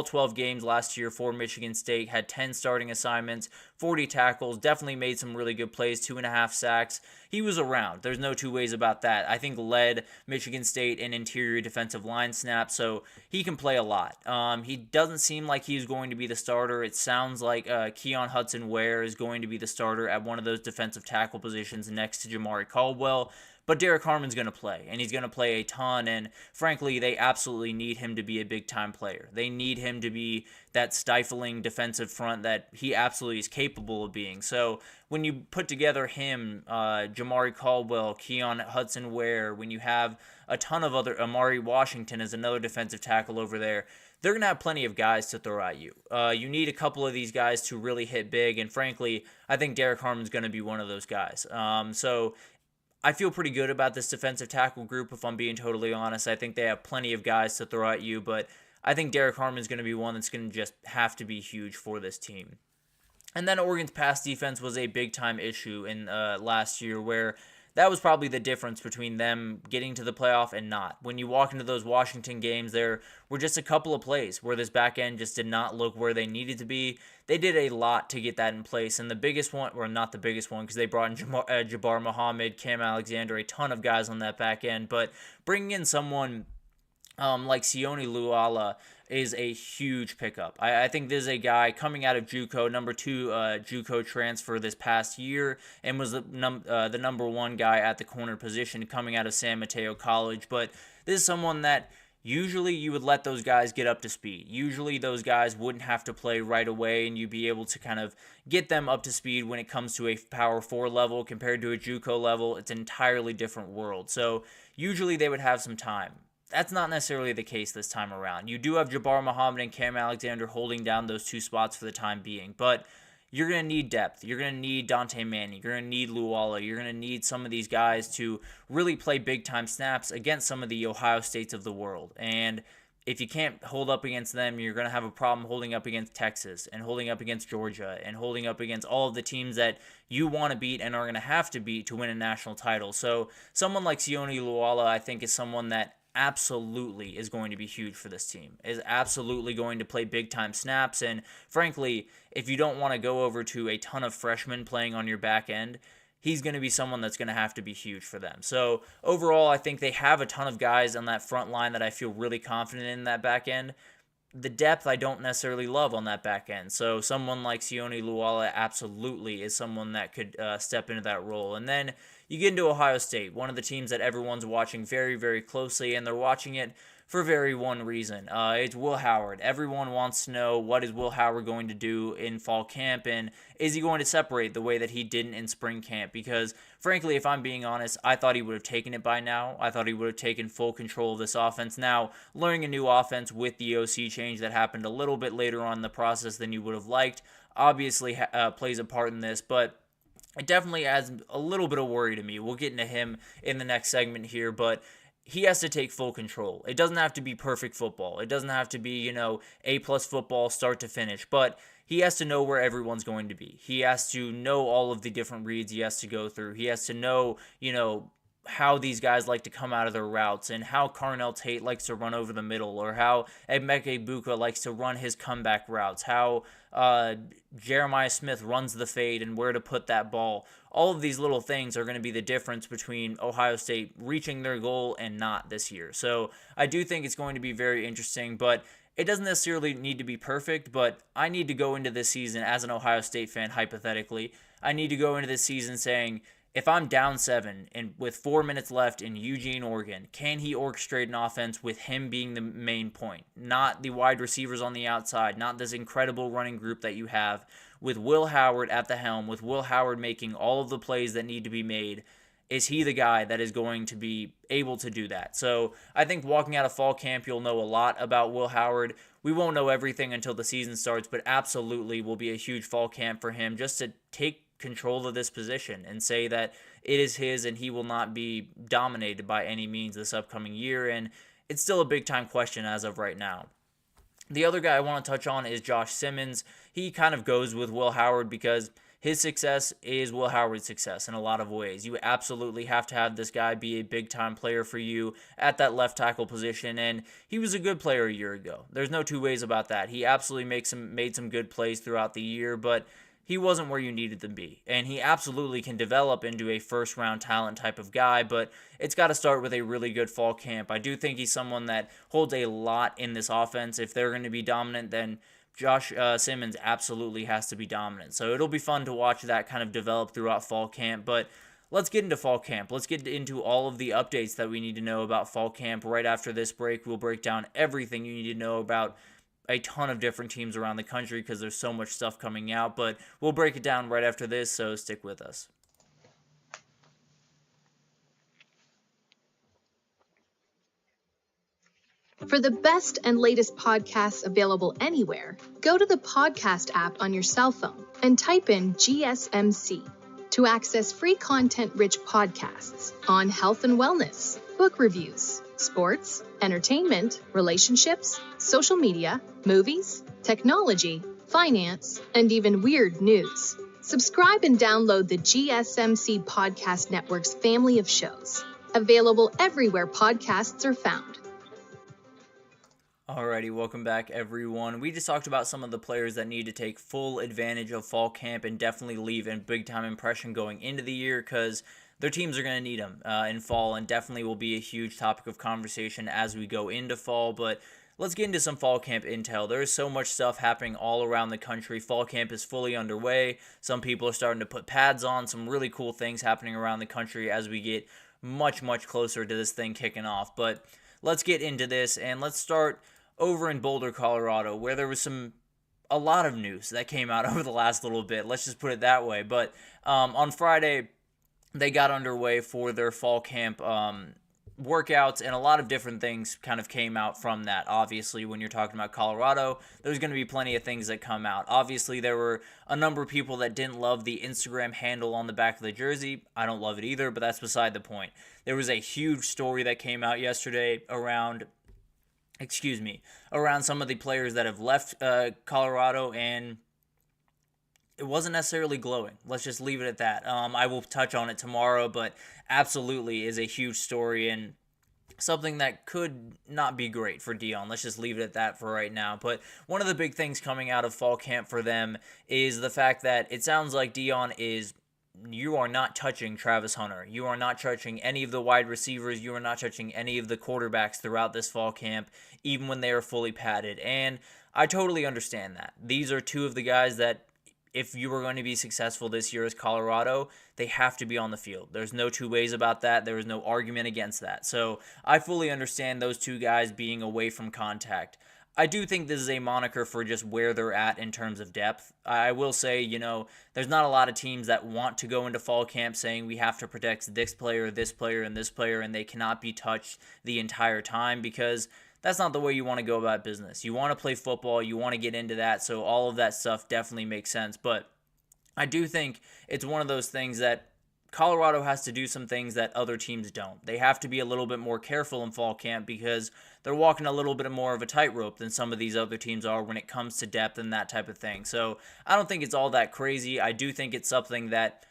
Speaker 1: 12 games last year for Michigan State, had 10 starting assignments, 40 tackles, definitely made some really good plays, 2.5 sacks. He was around. There's no two ways about that. I think led Michigan State in interior defensive line snaps, so he can play a lot. He doesn't seem like he's going to be the starter. It sounds like Keon Hudson-Ware is going to be the starter at one of those defensive tackle positions next to Jamari Caldwell. But Derek Harmon's going to play, and he's going to play a ton, and frankly, they absolutely need him to be a big-time player. They need him to be that stifling defensive front that he absolutely is capable of being. So when you put together him, Jamari Caldwell, Keon Hudson-Ware, when you have a ton of other, Amari Washington is another defensive tackle over there, they're going to have plenty of guys to throw at you. You need a couple of these guys to really hit big, and frankly, I think Derek Harmon's going to be one of those guys. So I feel pretty good about this defensive tackle group, if I'm being totally honest. I think they have plenty of guys to throw at you, but I think Derek Harmon's going to be one that's going to just have to be huge for this team. And then Oregon's pass defense was a big-time issue in last year, where that was probably the difference between them getting to the playoff and not. When you walk into those Washington games, there were just a couple of plays where this back end just did not look where they needed to be. They did a lot to get that in place, and the biggest one, or not the biggest one, because they brought in Jabbar Muhammad, Cam Alexander, a ton of guys on that back end, but bringing in someone like Sione Luala is a huge pickup. I think this is a guy coming out of JUCO, number 2 JUCO transfer this past year, and was the number 1 guy at the corner position coming out of San Mateo College. But this is someone that usually you would let those guys get up to speed. Usually those guys wouldn't have to play right away, and you'd be able to kind of get them up to speed when it comes to a Power 4 level compared to a JUCO level. It's an entirely different world. So usually they would have some time. That's not necessarily the case this time around. You do have Jabbar Muhammad and Cam Alexander holding down those 2 spots for the time being, but you're going to need depth. You're going to need Dante Manning. You're going to need Luala. You're going to need some of these guys to really play big-time snaps against some of the Ohio States of the world. And if you can't hold up against them, you're going to have a problem holding up against Texas and holding up against Georgia and holding up against all of the teams that you want to beat and are going to have to beat to win a national title. So someone like Sione Luala, I think, is someone that absolutely is going to be huge for this team, is absolutely going to play big time snaps. And frankly, if you don't want to go over to a ton of freshmen playing on your back end, he's going to be someone that's going to have to be huge for them. So overall, I think they have a ton of guys on that front line that I feel really confident in that back end. The depth I don't necessarily love on that back end. So someone like Sione Luala absolutely is someone that could step into that role. And then you get into Ohio State, one of the teams that everyone's watching very, very closely, and they're watching it for very one reason. It's Will Howard. Everyone wants to know, what is Will Howard going to do in fall camp, and is he going to separate the way that he didn't in spring camp? Because frankly, if I'm being honest, I thought he would have taken it by now. I thought he would have taken full control of this offense. Now, learning a new offense with the OC change that happened a little bit later on in the process than you would have liked obviously plays a part in this, but it definitely adds a little bit of worry to me. We'll get into him in the next segment here, but he has to take full control. It doesn't have to be perfect football. It doesn't have to be, A+ football start to finish, but he has to know where everyone's going to be. He has to know all of the different reads he has to go through. He has to know, how these guys like to come out of their routes and how Carnell Tate likes to run over the middle, or how Emeka Egbuka likes to run his comeback routes, how Jeremiah Smith runs the fade and where to put that ball. All of these little things are going to be the difference between Ohio State reaching their goal and not this year. So I do think it's going to be very interesting, but it doesn't necessarily need to be perfect. But I need to go into this season as an Ohio State fan, hypothetically. I need to go into this season saying, if I'm down 7 and with 4 minutes left in Eugene, Oregon, can he orchestrate an offense with him being the main point? Not the wide receivers on the outside, not this incredible running group that you have, with Will Howard at the helm, with Will Howard making all of the plays that need to be made. Is he the guy that is going to be able to do that? So I think walking out of fall camp, you'll know a lot about Will Howard. We won't know everything until the season starts, but absolutely will be a huge fall camp for him just to take control of this position and say that it is his and he will not be dominated by any means this upcoming year. And it's still a big time question as of right now. The other guy I want to touch on is Josh Simmons. He kind of goes with Will Howard because his success is Will Howard's success in a lot of ways. You absolutely have to have this guy be a big-time player for you at that left tackle position, and he was a good player a year ago. There's no two ways about that. He absolutely made some good plays throughout the year, but he wasn't where you needed to be. And he absolutely can develop into a first-round talent type of guy, but it's got to start with a really good fall camp. I do think he's someone that holds a lot in this offense. If they're going to be dominant, then Josh Simmons absolutely has to be dominant. So it'll be fun to watch that kind of develop throughout fall camp. But let's get into fall camp. Let's get into all of the updates that we need to know about fall camp. Right after this break, we'll break down everything you need to know about a ton of different teams around the country because there's so much stuff coming out. But we'll break it down right after this, so stick with us.
Speaker 5: For the best and latest podcasts available anywhere, go to the podcast app on your cell phone and type in GSMC to access free content-rich podcasts on health and wellness, book reviews, sports, entertainment, relationships, social media, movies, technology, finance, and even weird news. Subscribe and download the GSMC Podcast Network's family of shows, available everywhere podcasts are found.
Speaker 1: Alrighty, welcome back everyone. We just talked about some of the players that need to take full advantage of fall camp and definitely leave a big time impression going into the year because their teams are going to need them in fall and definitely will be a huge topic of conversation as we go into fall. But let's get into some fall camp intel. There is so much stuff happening all around the country. Fall camp is fully underway. Some people are starting to put pads on. Some really cool things happening around the country as we get much, much closer to this thing kicking off. But let's get into this and let's start over in Boulder, Colorado, where there was a lot of news that came out over the last little bit. Let's just put it that way. But on Friday, they got underway for their fall camp workouts, and a lot of different things kind of came out from that. Obviously, when you're talking about Colorado, there's going to be plenty of things that come out. Obviously, there were a number of people that didn't love the Instagram handle on the back of the jersey. I don't love it either, but that's beside the point. There was a huge story that came out yesterday around around some of the players that have left Colorado, and it wasn't necessarily glowing. Let's just leave it at that. I will touch on it tomorrow, but absolutely is a huge story and something that could not be great for Dion. Let's just leave it at that for right now. But one of the big things coming out of fall camp for them is the fact that it sounds like Dion is, you are not touching Travis Hunter. You are not touching any of the wide receivers. You are not touching any of the quarterbacks throughout this fall camp, even when they are fully padded. And I totally understand that. These are two of the guys that, if you are going to be successful this year as Colorado, they have to be on the field. There's no two ways about that. There is no argument against that. So I fully understand those two guys being away from contact. I do think this is a moniker for just where they're at in terms of depth. I will say, there's not a lot of teams that want to go into fall camp saying we have to protect this player, and this player, and they cannot be touched the entire time, because that's not the way you want to go about business. You want to play football, you want to get into that, so all of that stuff definitely makes sense. But I do think it's one of those things that Colorado has to do some things that other teams don't. They have to be a little bit more careful in fall camp because they're walking a little bit more of a tightrope than some of these other teams are when it comes to depth and that type of thing. So I don't think it's all that crazy. I do think it's something that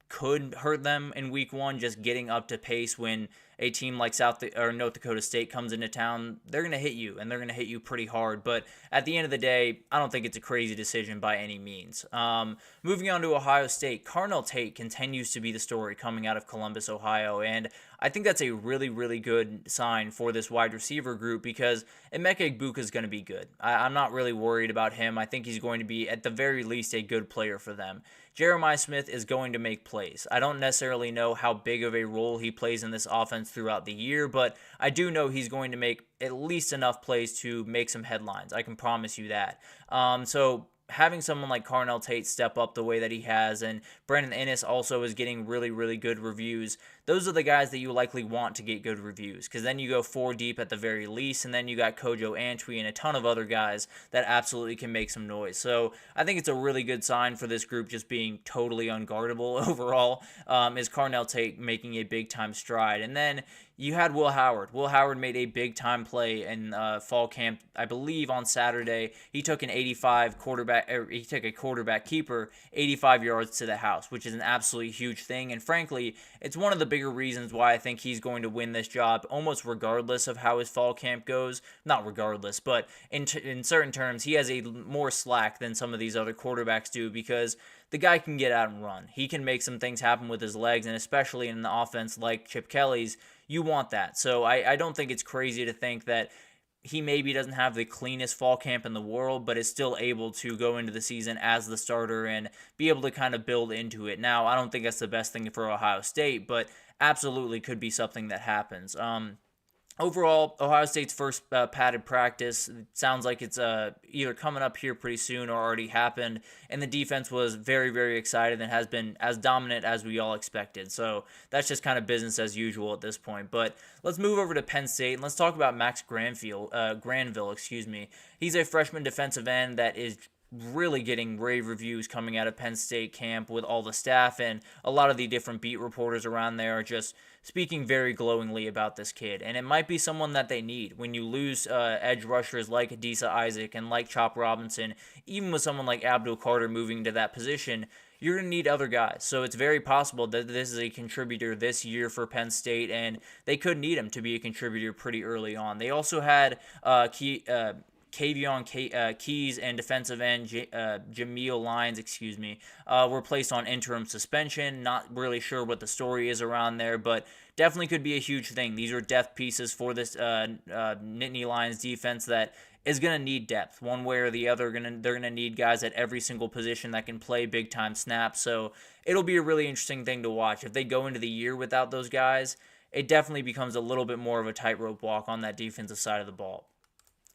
Speaker 1: could hurt them in week one, just getting up to pace when a team like North Dakota State comes into town. They're going to hit you, and they're going to hit you pretty hard. But at the end of the day, I don't think it's a crazy decision by any means. Moving on to Ohio State, Carnell Tate continues to be the story coming out of Columbus, Ohio, and I think that's a really, really good sign for this wide receiver group because Emeka Egbuka is going to be good. I'm not really worried about him. I think he's going to be, at the very least, a good player for them. Jeremiah Smith is going to make plays. I don't necessarily know how big of a role he plays in this offense throughout the year, but I do know he's going to make at least enough plays to make some headlines. I can promise you that. So having someone like Carnell Tate step up the way that he has, and Brandon Inniss also is getting really, really good reviews. Those are the guys that you likely want to get good reviews, because then you go 4 deep at the very least, and then you got Kojo Antwi and a ton of other guys that absolutely can make some noise. So I think it's a really good sign for this group just being totally unguardable overall, is Carnell Tate making a big-time stride. And then you had Will Howard. Will Howard made a big-time play in fall camp, I believe on Saturday. He took a quarterback keeper 85 yards to the house, which is an absolutely huge thing. And frankly, it's one of the bigger reasons why I think he's going to win this job, almost regardless of how his fall camp goes. Not regardless, but in certain terms, he has a more slack than some of these other quarterbacks do, because the guy can get out and run. He can make some things happen with his legs, and especially in the offense like Chip Kelly's, you want that. So I don't think it's crazy to think that he maybe doesn't have the cleanest fall camp in the world, but is still able to go into the season as the starter and be able to kind of build into it. Now, I don't think that's the best thing for Ohio State, but absolutely could be something that happens. Overall, Ohio State's first padded practice, it sounds like it's either coming up here pretty soon or already happened, and the defense was very, very excited and has been as dominant as we all expected. So that's just kind of business as usual at this point. But let's move over to Penn State, and let's talk about Max Granville. He's a freshman defensive end that is really getting rave reviews coming out of Penn State camp with all the staff, and a lot of the different beat reporters around there are just speaking very glowingly about this kid. And it might be someone that they need when you lose edge rushers like Adisa Isaac and like Chop Robinson. Even with someone like Abdul Carter moving to that position, you're going to need other guys. So it's very possible that this is a contributor this year for Penn State, and they could need him to be a contributor pretty early on. They also had Kavion Keys and defensive end Jameel Lyons, were placed on interim suspension. Not really sure what the story is around there, but definitely could be a huge thing. These are depth pieces for this Nittany Lions defense that is going to need depth one way or the other. They're going to need guys at every single position that can play big-time snaps. So it'll be a really interesting thing to watch. If they go into the year without those guys, it definitely becomes a little bit more of a tightrope walk on that defensive side of the ball.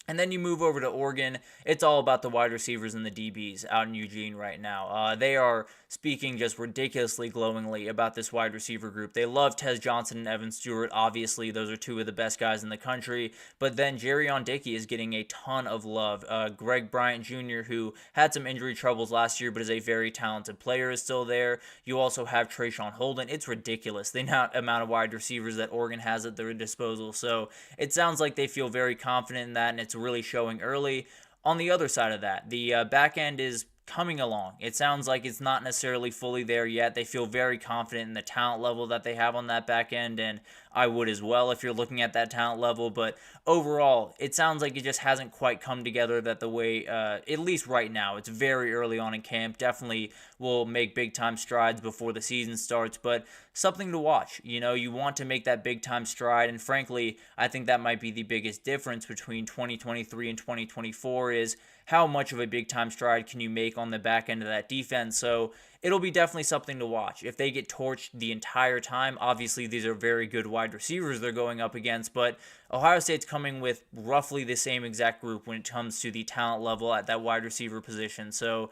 Speaker 1: And then you move over to Oregon. It's all about the wide receivers and the DBs out in Eugene right now. They are speaking just ridiculously glowingly about this wide receiver group. They love Tez Johnson and Evan Stewart. Obviously, those are two of the best guys in the country. But then Jerrion Dickey is getting a ton of love. Greg Bryant Jr., who had some injury troubles last year but is a very talented player, is still there. You also have Trayshawn Holden. It's ridiculous the amount of wide receivers that Oregon has at their disposal. So it sounds like they feel very confident in that, and it's really showing early. On the other side of that, the back end is coming along. It sounds like it's not necessarily fully there yet. They feel very confident in the talent level that they have on that back end, and I would as well if you're looking at that talent level. But overall, it sounds like it just hasn't quite come together that the way, at least right now, it's very early on in camp. Definitely will make big time strides before the season starts, but something to watch. You know, you want to make that big time stride, and frankly, I think that might be the biggest difference between 2023 and 2024 is how much of a big time stride can you make on the back end of that defense. So it'll be definitely something to watch. If they get torched the entire time, obviously these are very good wide receivers they're going up against, but Ohio State's coming with roughly the same exact group when it comes to the talent level at that wide receiver position. So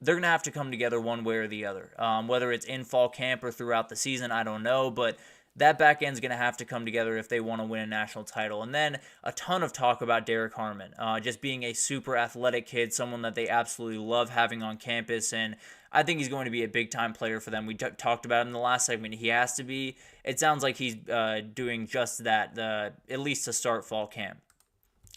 Speaker 1: they're going to have to come together one way or the other. Whether it's in fall camp or throughout the season, I don't know, but that back end's going to have to come together if they want to win a national title. And then a ton of talk about Derek Harmon, just being a super athletic kid, someone that they absolutely love having on campus, and I think he's going to be a big-time player for them. We talked about him in the last segment. He has to be. It sounds like he's doing just that, at least to start fall camp.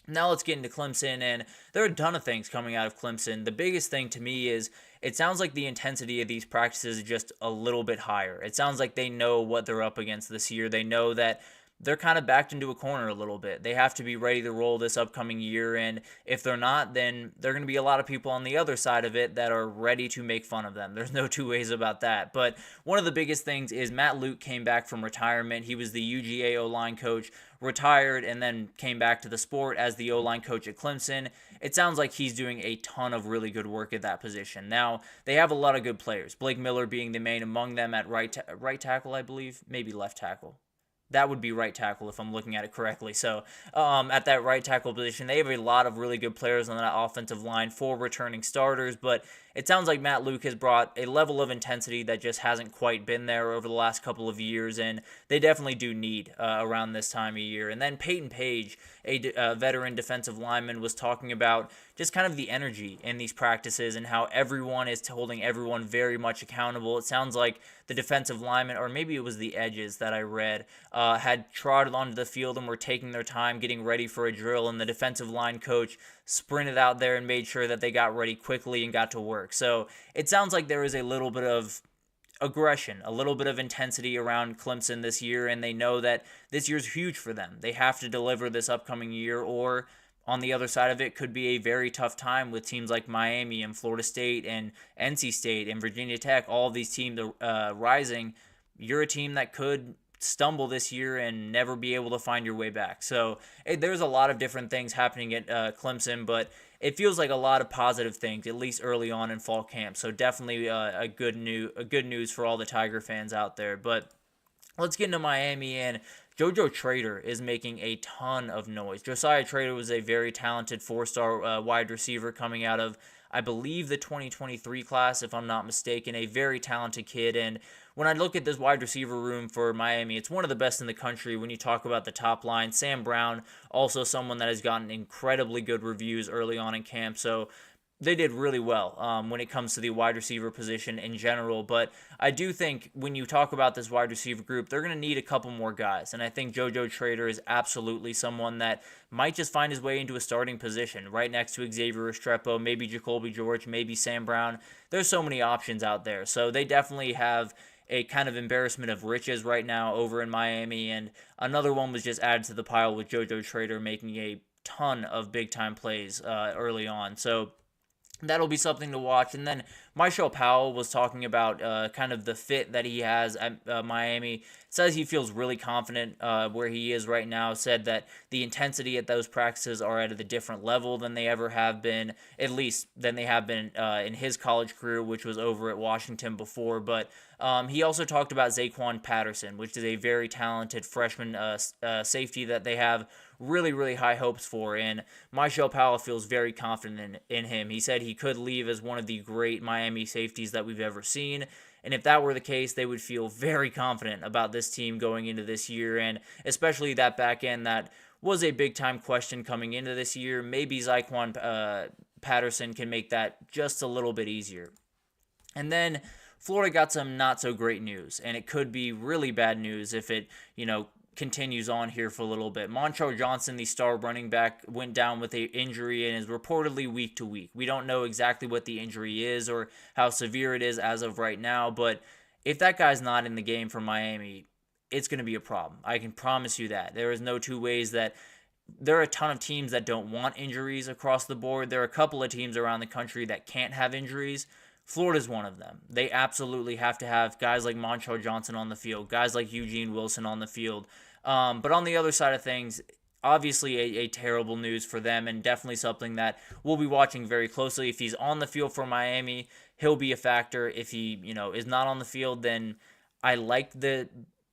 Speaker 1: Now let's get into Clemson, and there are a ton of things coming out of Clemson. The biggest thing to me is it sounds like the intensity of these practices is just a little bit higher. It sounds like they know what they're up against this year. They know that they're kind of backed into a corner a little bit. They have to be ready to roll this upcoming year, and if they're not, then there are going to be a lot of people on the other side of it that are ready to make fun of them. There's no two ways about that. But one of the biggest things is Matt Luke came back from retirement. He was the UGA O-line coach, retired, and then came back to the sport as the O-line coach at Clemson. It sounds like he's doing a ton of really good work at that position. Now, they have a lot of good players, Blake Miller being the main among them at right tackle, I believe, maybe left tackle. That would be right tackle if I'm looking at it correctly. So at that right tackle position, they have a lot of really good players on that offensive line, 4 returning starters, but it sounds like Matt Luke has brought a level of intensity that just hasn't quite been there over the last couple of years, and they definitely do need around this time of year. And then Peyton Page, a veteran defensive lineman, was talking about just kind of the energy in these practices and how everyone is holding everyone very much accountable. It sounds like the defensive linemen, or maybe it was the edges that I read, had trotted onto the field and were taking their time getting ready for a drill, and the defensive line coach sprinted out there and made sure that they got ready quickly and got to work. So it sounds like there is a little bit of aggression, a little bit of intensity around Clemson this year, and they know that this year's huge for them. They have to deliver this upcoming year, or on the other side of it could be a very tough time with teams like Miami and Florida State and NC State and Virginia Tech, all of these teams rising. You're a team that could stumble this year and never be able to find your way back. So there's a lot of different things happening at Clemson, but it feels like a lot of positive things, at least early on in fall camp. So definitely a good news for all the Tiger fans out there. But let's get into Miami, and JoJo Trader is making a ton of noise. Josiah Trader was a very talented 4-star wide receiver coming out of, I believe, the 2023 class, if I'm not mistaken. A very talented kid, and when I look at this wide receiver room for Miami, it's one of the best in the country when you talk about the top line. Sam Brown, also someone that has gotten incredibly good reviews early on in camp, so they did really well when it comes to the wide receiver position in general. But I do think when you talk about this wide receiver group, they're going to need a couple more guys. And I think JoJo Trader is absolutely someone that might just find his way into a starting position right next to Xavier Restrepo, maybe Jacoby George, maybe Sam Brown. There's so many options out there. So they definitely have a kind of embarrassment of riches right now over in Miami. And another one was just added to the pile with JoJo Trader making a ton of big-time plays early on. So that'll be something to watch. And then Myshel Powell was talking about kind of the fit that he has at Miami. Says he feels really confident where he is right now. Said that the intensity at those practices are at a different level than they ever have been, at least than they have been in his college career, which was over at Washington before. But he also talked about Zaquan Patterson, which is a very talented freshman safety that they have really, really high hopes for. And Michelle Powell feels very confident in him. He said he could leave as one of the great Miami safeties that we've ever seen. And if that were the case, they would feel very confident about this team going into this year, and especially that back end that was a big-time question coming into this year. Maybe Zyquan Patterson can make that just a little bit easier. And then Florida got some not-so-great news, and it could be really bad news if it, continues on here for a little bit. Montrell Johnson, the star running back, went down with an injury and is reportedly week to week. We don't know exactly what the injury is or how severe it is as of right now, but if that guy's not in the game for Miami, it's going to be a problem. I can promise you that. There is no two ways that there are a ton of teams that don't want injuries across the board. There are a couple of teams around the country that can't have injuries. Florida's one of them. They absolutely have to have guys like Montrell Johnson on the field, guys like Eugene Wilson on the field. But on the other side of things, obviously a terrible news for them, and definitely something that we'll be watching very closely. If he's on the field for Miami, he'll be a factor. If he, is not on the field, then I like the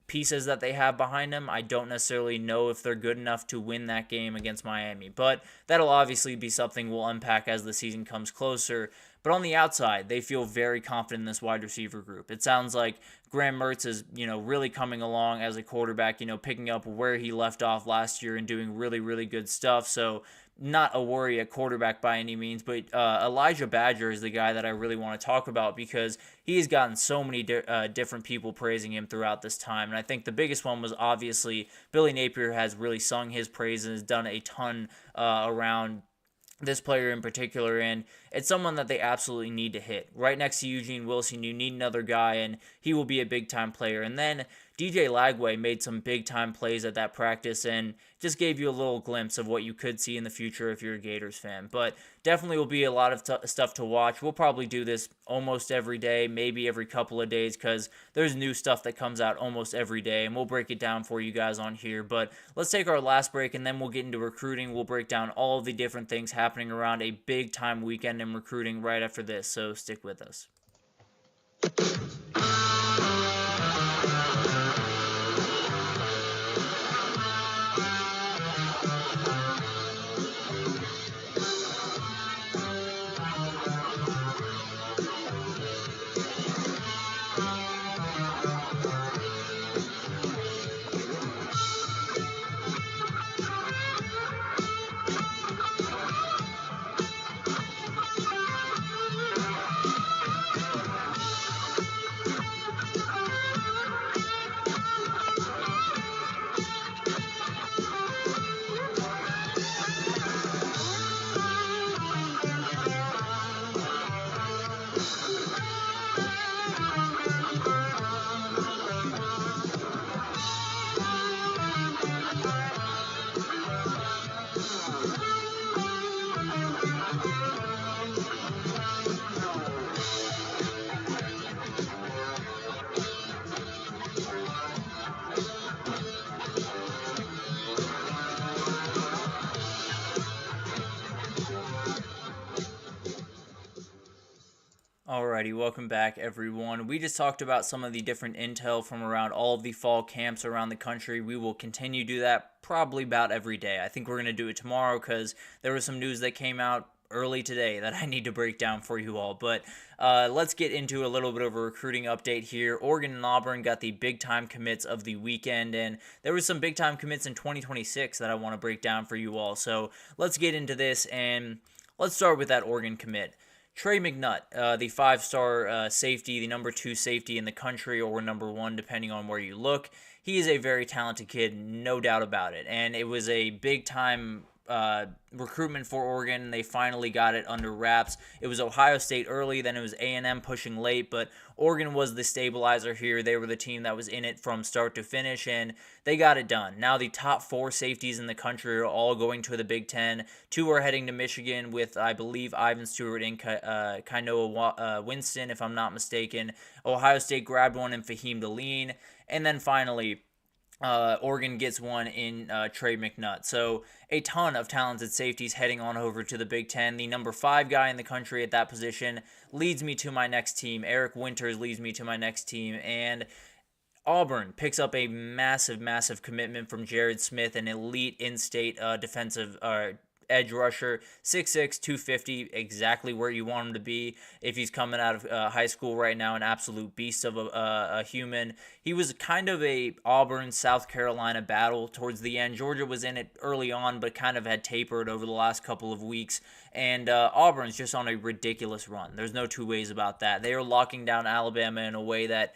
Speaker 1: pieces that they have behind him. I don't necessarily know if they're good enough to win that game against Miami, but that'll obviously be something we'll unpack as the season comes closer. But on the outside, they feel very confident in this wide receiver group. It sounds like Graham Mertz is, really coming along as a quarterback, picking up where he left off last year and doing really, really good stuff. So not a worry at quarterback by any means, but Elijah Badger is the guy that I really want to talk about because he's gotten so many different people praising him throughout this time. And I think the biggest one was obviously Billy Napier has really sung his praises and has done a ton around this player in particular, and it's someone that they absolutely need to hit. Right next to Eugene Wilson, you need another guy, and he will be a big-time player. And then DJ Lagway made some big-time plays at that practice and just gave you a little glimpse of what you could see in the future if you're a Gators fan. But definitely will be a lot of stuff to watch. We'll probably do this almost every day, maybe every couple of days, because there's new stuff that comes out almost every day, and we'll break it down for you guys on here. But let's take our last break, and then we'll get into recruiting. We'll break down all of the different things happening around a big-time weekend in recruiting right after this, so stick with us. Alrighty, welcome back everyone. We just talked about some of the different intel from around all of the fall camps around the country. We will continue to do that probably about every day. I think we're going to do it tomorrow because there was some news that came out early today that I need to break down for you all. But let's get into a little bit of a recruiting update here. Oregon and Auburn got the big-time commits of the weekend, and there was some big-time commits in 2026 that I want to break down for you all. So let's get into this, and let's start with that Oregon commit. Trey McNutt, the 5-star safety, the number 2 safety in the country, or number 1 depending on where you look. He is a very talented kid, no doubt about it. And it was a big-time recruitment for Oregon. They finally got it under wraps. It was Ohio State early, then it was A&M pushing late, but Oregon was the stabilizer here. They were the team that was in it from start to finish, and they got it done. Now the top 4 safeties in the country are all going to the Big Ten. 2 are heading to Michigan with, I believe, Ivan Stewart and Kainoa Winston, if I'm not mistaken. Ohio State grabbed one in Fahim Deline. And then finally, Oregon gets one in Trey McNutt. So a ton of talented safeties heading on over to the Big Ten. The number 5 guy in the country at that position leads me to my next team. Eric Winters leads me to my next team. And Auburn picks up a massive commitment from Jared Smith, an elite in-state defensive edge rusher, 6'6", 250, exactly where you want him to be if he's coming out of high school right now, an absolute beast of a human. He was kind of a Auburn-South Carolina battle towards the end. Georgia was in it early on, but kind of had tapered over the last couple of weeks, and Auburn's just on a ridiculous run. There's no two ways about that. They are locking down Alabama in a way that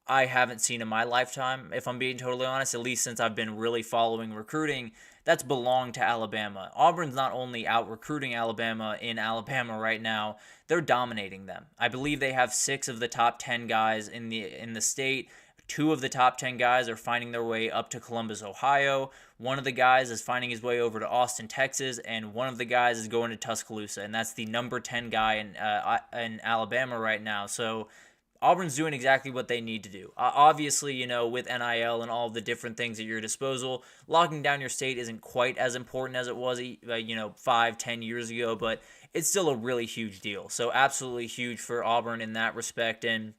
Speaker 1: I haven't seen in my lifetime, if I'm being totally honest, at least since I've been really following recruiting. That's belonged to Alabama. Auburn's not only out recruiting Alabama in Alabama right now, they're dominating them. I believe they have 6 of the top 10 guys in the state. 2 of the top 10 guys are finding their way up to Columbus, Ohio. One of the guys is finding his way over to Austin, Texas, and one of the guys is going to Tuscaloosa, and that's the number 10 guy in Alabama right now. So Auburn's doing exactly what they need to do. Obviously, with NIL and all the different things at your disposal, locking down your state isn't quite as important as it was, 5-10 years ago, but it's still a really huge deal. So absolutely huge for Auburn in that respect. And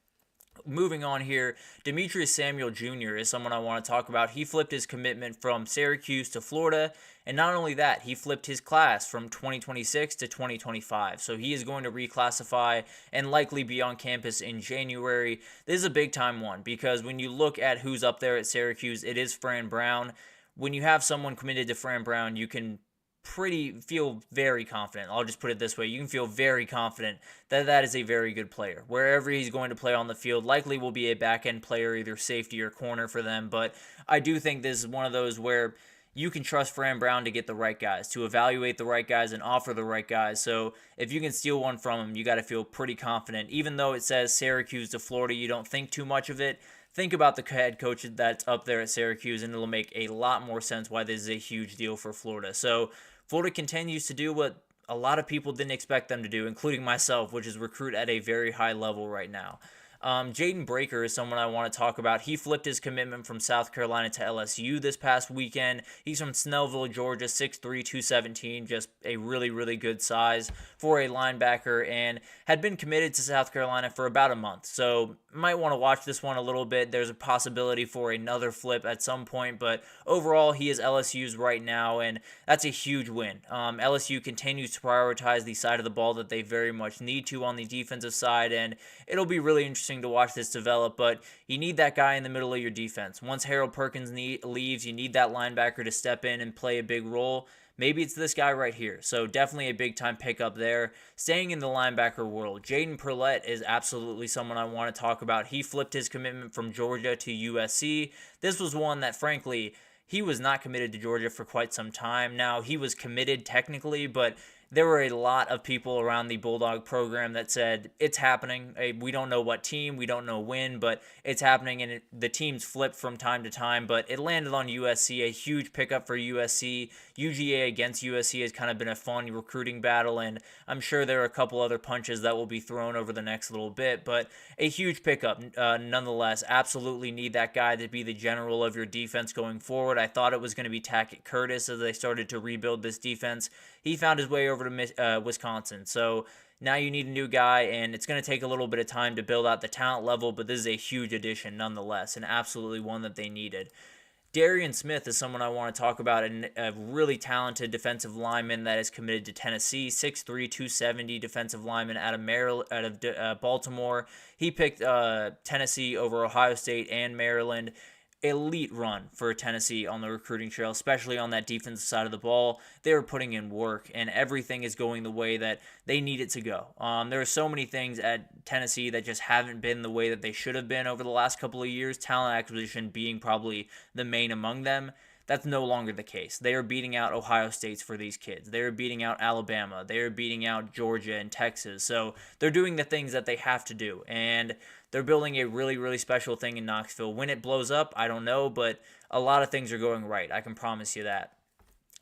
Speaker 1: moving on here, Demetrius Samuel Jr. is someone I want to talk about. He flipped his commitment from Syracuse to Florida, and not only that, he flipped his class from 2026 to 2025. So he is going to reclassify and likely be on campus in January. This is a big-time one because when you look at who's up there at Syracuse, it is Fran Brown. When you have someone committed to Fran Brown, you can feel very confident. I'll just put it this way. You can feel very confident that that is a very good player. Wherever he's going to play on the field, likely will be a back-end player, either safety or corner for them. But I do think this is one of those where you can trust Fran Brown to get the right guys, to evaluate the right guys and offer the right guys. So if you can steal one from him, you got to feel pretty confident. Even though it says Syracuse to Florida, you don't think too much of it. Think about the head coach that's up there at Syracuse, and it'll make a lot more sense why this is a huge deal for Florida. So Florida continues to do what a lot of people didn't expect them to do, including myself, which is recruit at a very high level right now. Jaden Breaker is someone I want to talk about. He flipped his commitment from South Carolina to LSU this past weekend. He's from Snellville, Georgia, 6'3", 217, just a really, really good size for a linebacker, and had been committed to South Carolina for about a month. So might want to watch this one a little bit. There's a possibility for another flip at some point, but overall, he is LSU's right now, and that's a huge win. LSU continues to prioritize the side of the ball that they very much need to on the defensive side, and it'll be really interesting to watch this develop, but you need that guy in the middle of your defense. Once Harold Perkins leaves, you need that linebacker to step in and play a big role. Maybe it's this guy right here. So definitely a big-time pickup there. Staying in the linebacker world, Jaden Perlette is absolutely someone I want to talk about. He flipped his commitment from Georgia to USC. This was one that, frankly, he was not committed to Georgia for quite some time. Now, he was committed technically, but there were a lot of people around the Bulldog program that said, it's happening. We don't know what team, we don't know when, but it's happening, and the teams flip from time to time, but it landed on USC, a huge pickup for USC. UGA against USC has kind of been a fun recruiting battle, and I'm sure there are a couple other punches that will be thrown over the next little bit, but a huge pickup nonetheless. Absolutely need that guy to be the general of your defense going forward. I thought it was going to be Tackett Curtis as they started to rebuild this defense. He found his way over to Wisconsin. So now you need a new guy, and it's going to take a little bit of time to build out the talent level, but this is a huge addition nonetheless, and absolutely one that they needed. Darian Smith is someone I want to talk about, a really talented defensive lineman that is committed to Tennessee, 6'3", 270 defensive lineman out of Baltimore. He picked Tennessee over Ohio State and Maryland. Elite run for Tennessee on the recruiting trail, especially on that defensive side of the ball. They were putting in work, and everything is going the way that they need it to go. There are so many things at Tennessee that just haven't been the way that they should have been over the last couple of years, talent acquisition being probably the main among them. That's no longer the case. They are beating out Ohio States for these kids. They are beating out Alabama. They are beating out Georgia and Texas. So they're doing the things that they have to do, and they're building a really, really special thing in Knoxville. When it blows up, I don't know, but a lot of things are going right. I can promise you that.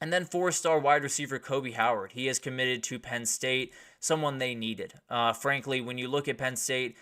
Speaker 1: And then 4-star wide receiver Kobe Howard. He is committed to Penn State, someone they needed. Frankly, when you look at Penn State,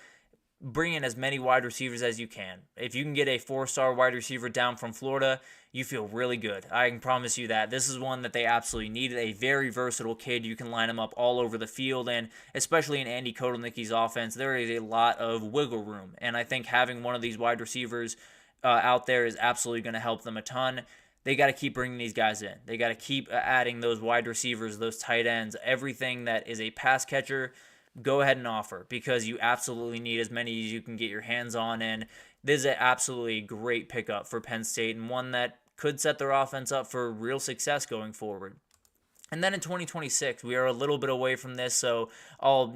Speaker 1: bring in as many wide receivers as you can. If you can get a 4-star wide receiver down from Florida, you feel really good. I can promise you that. This is one that they absolutely needed. A very versatile kid. You can line him up all over the field, and especially in Andy Kotelnicki's offense, there is a lot of wiggle room. And I think having one of these wide receivers out there is absolutely going to help them a ton. They got to keep bringing these guys in. They got to keep adding those wide receivers, those tight ends, everything that is a pass catcher. Go ahead and offer, because you absolutely need as many as you can get your hands on. And this is an absolutely great pickup for Penn State, and one that could set their offense up for real success going forward. And then in 2026, we are a little bit away from this, so I'll,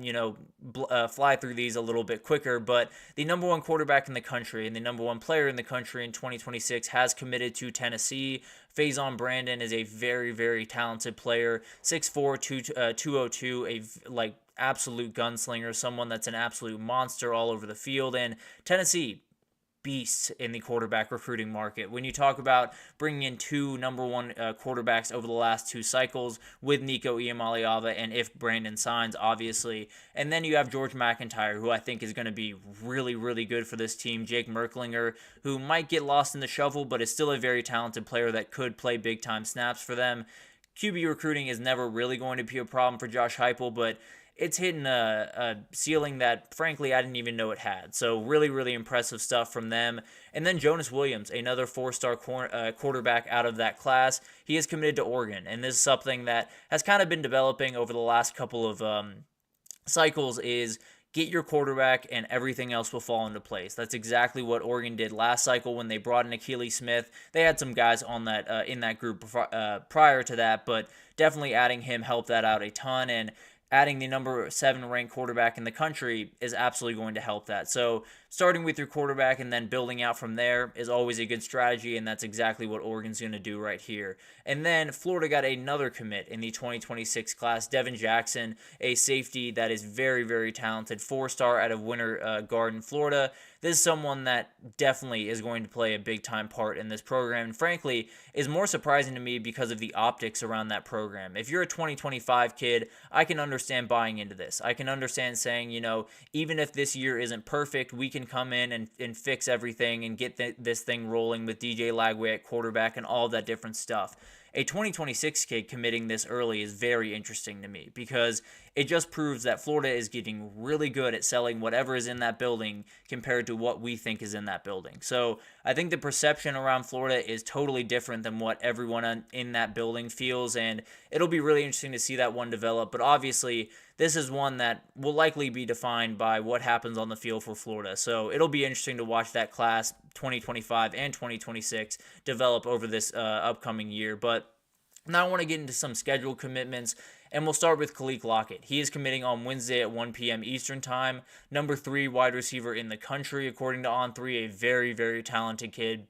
Speaker 1: fly through these a little bit quicker. But the number one quarterback in the country and the number one player in the country in 2026 has committed to Tennessee. Faison Brandon is a very, very talented player, 6'4", 202, absolute gunslinger, someone that's an absolute monster all over the field. And Tennessee, beasts in the quarterback recruiting market. When you talk about bringing in two number one quarterbacks over the last 2 cycles with Nico Iamaleava, and if Brandon signs, obviously. And then you have George McIntyre, who I think is going to be really, really good for this team. Jake Merklinger, who might get lost in the shuffle, but is still a very talented player that could play big-time snaps for them. QB recruiting is never really going to be a problem for Josh Heupel, but it's hitting a ceiling that, frankly, I didn't even know it had. So really, really impressive stuff from them. And then Jonas Williams, another 4-star quarterback out of that class. He is committed to Oregon, and this is something that has kind of been developing over the last couple of cycles, is get your quarterback and everything else will fall into place. That's exactly what Oregon did last cycle when they brought in Akili Smith. They had some guys on that in that group prior to that, but definitely adding him helped that out a ton, and adding the number 7 ranked quarterback in the country is absolutely going to help that. So starting with your quarterback and then building out from there is always a good strategy, and that's exactly what Oregon's going to do right here. And then Florida got another commit in the 2026 class, Devin Jackson, a safety that is very, very talented, 4-star out of Winter Garden, Florida. This is someone that definitely is going to play a big-time part in this program, and frankly, is more surprising to me because of the optics around that program. If you're a 2025 kid, I can understand buying into this. I can understand saying, even if this year isn't perfect, we can come in and fix everything and get this thing rolling with DJ Lagway at quarterback and all that different stuff. A 2026 kid committing this early is very interesting to me, because it just proves that Florida is getting really good at selling whatever is in that building compared to what we think is in that building. So I think the perception around Florida is totally different than what everyone in that building feels, and it'll be really interesting to see that one develop. But obviously, this is one that will likely be defined by what happens on the field for Florida. So it'll be interesting to watch that class 2025 and 2026 develop over this upcoming year. But now I want to get into some scheduled commitments, and we'll start with Khalil Lockett. He is committing on Wednesday at 1 p.m. Eastern Time. Number 3 wide receiver in the country, according to On3, a very, very talented kid.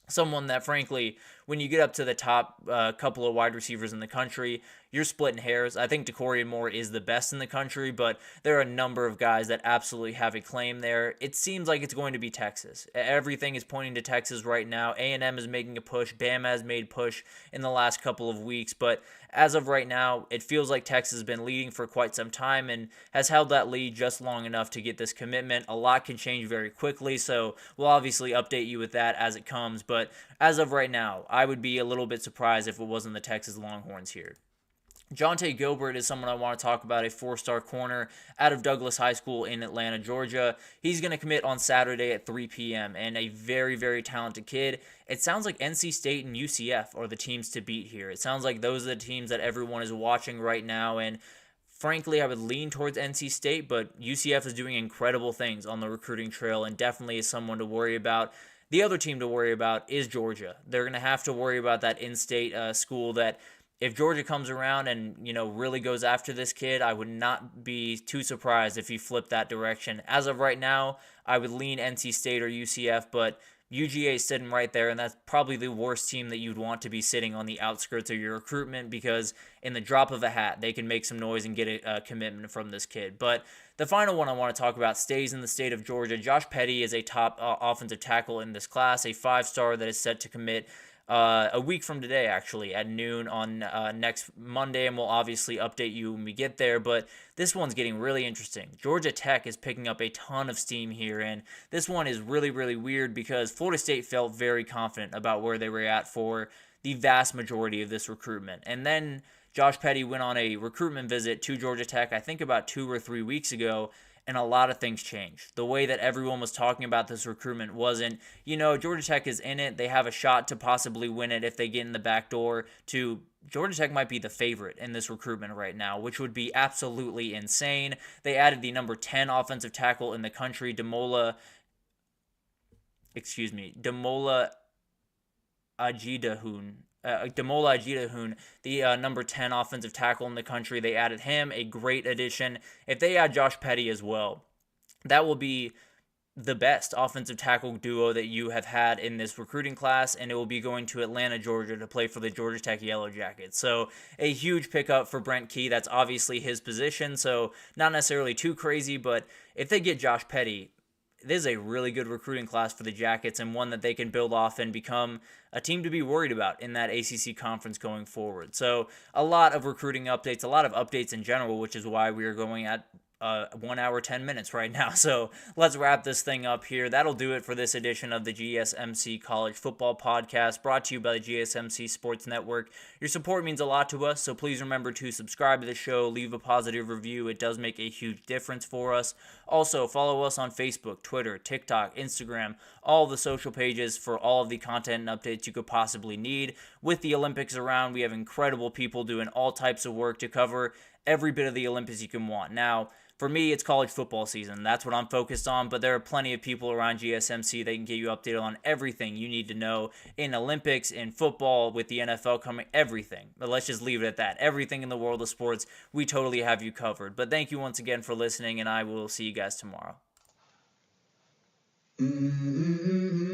Speaker 1: Someone that, frankly, when you get up to the top couple of wide receivers in the country, you're splitting hairs. I think De'Corian Moore is the best in the country, but there are a number of guys that absolutely have a claim there. It seems like it's going to be Texas. Everything is pointing to Texas right now. A&M is making a push. Bama has made push in the last couple of weeks, but as of right now, it feels like Texas has been leading for quite some time and has held that lead just long enough to get this commitment. A lot can change very quickly, so we'll obviously update you with that as it comes, but as of right now, I would be a little bit surprised if it wasn't the Texas Longhorns here. Jonte Gilbert is someone I want to talk about, a 4-star corner out of Douglas High School in Atlanta, Georgia. He's going to commit on Saturday at 3 p.m., and a very, very talented kid. It sounds like NC State and UCF are the teams to beat here. It sounds like those are the teams that everyone is watching right now, and frankly, I would lean towards NC State, but UCF is doing incredible things on the recruiting trail and definitely is someone to worry about. The other team to worry about is Georgia. They're going to have to worry about that in-state school that, if Georgia comes around and, really goes after this kid, I would not be too surprised if he flipped that direction. As of right now, I would lean NC State or UCF, but UGA is sitting right there, and that's probably the worst team that you'd want to be sitting on the outskirts of your recruitment, because in the drop of a hat, they can make some noise and get a commitment from this kid. But the final one I want to talk about stays in the state of Georgia. Josh Petty is a top offensive tackle in this class, a 5-star that is set to commit a week from today, actually, at noon on next Monday, and we'll obviously update you when we get there. But this one's getting really interesting. Georgia Tech is picking up a ton of steam here, and this one is really, really weird because Florida State felt very confident about where they were at for the vast majority of this recruitment. And then Josh Petty went on a recruitment visit to Georgia Tech, I think about 2 or 3 weeks ago, and a lot of things changed. The way that everyone was talking about this recruitment wasn't, Georgia Tech is in it. They have a shot to possibly win it if they get in the back door. To Georgia Tech might be the favorite in this recruitment right now, which would be absolutely insane. They added the number 10 offensive tackle in the country, Demola Ajidahun. Demola Ajidahun, the number 10 offensive tackle in the country. They added him, a great addition. If they add Josh Petty as well, that will be the best offensive tackle duo that you have had in this recruiting class, and it will be going to Atlanta, Georgia to play for the Georgia Tech Yellow Jackets. So a huge pickup for Brent Key. That's obviously his position, so not necessarily too crazy, but if they get Josh Petty, this is a really good recruiting class for the Jackets and one that they can build off and become a team to be worried about in that ACC conference going forward. So a lot of recruiting updates, a lot of updates in general, which is why we are going at 1 hour, 10 minutes right now. So let's wrap this thing up here. That'll do it for this edition of the GSMC College Football Podcast, brought to you by the GSMC Sports Network. Your support means a lot to us, so please remember to subscribe to the show, leave a positive review. It does make a huge difference for us. Also, follow us on Facebook, Twitter, TikTok, Instagram, all the social pages for all of the content and updates you could possibly need. With the Olympics around, we have incredible people doing all types of work to cover every bit of the Olympics you can want. Now, for me, it's college football season. That's what I'm focused on, but there are plenty of people around GSMC that can get you updated on everything you need to know in Olympics, in football, with the NFL coming, everything. But let's just leave it at that. Everything in the world of sports, we totally have you covered. But thank you once again for listening, and I will see you guys tomorrow.
Speaker 2: Mm-hmm.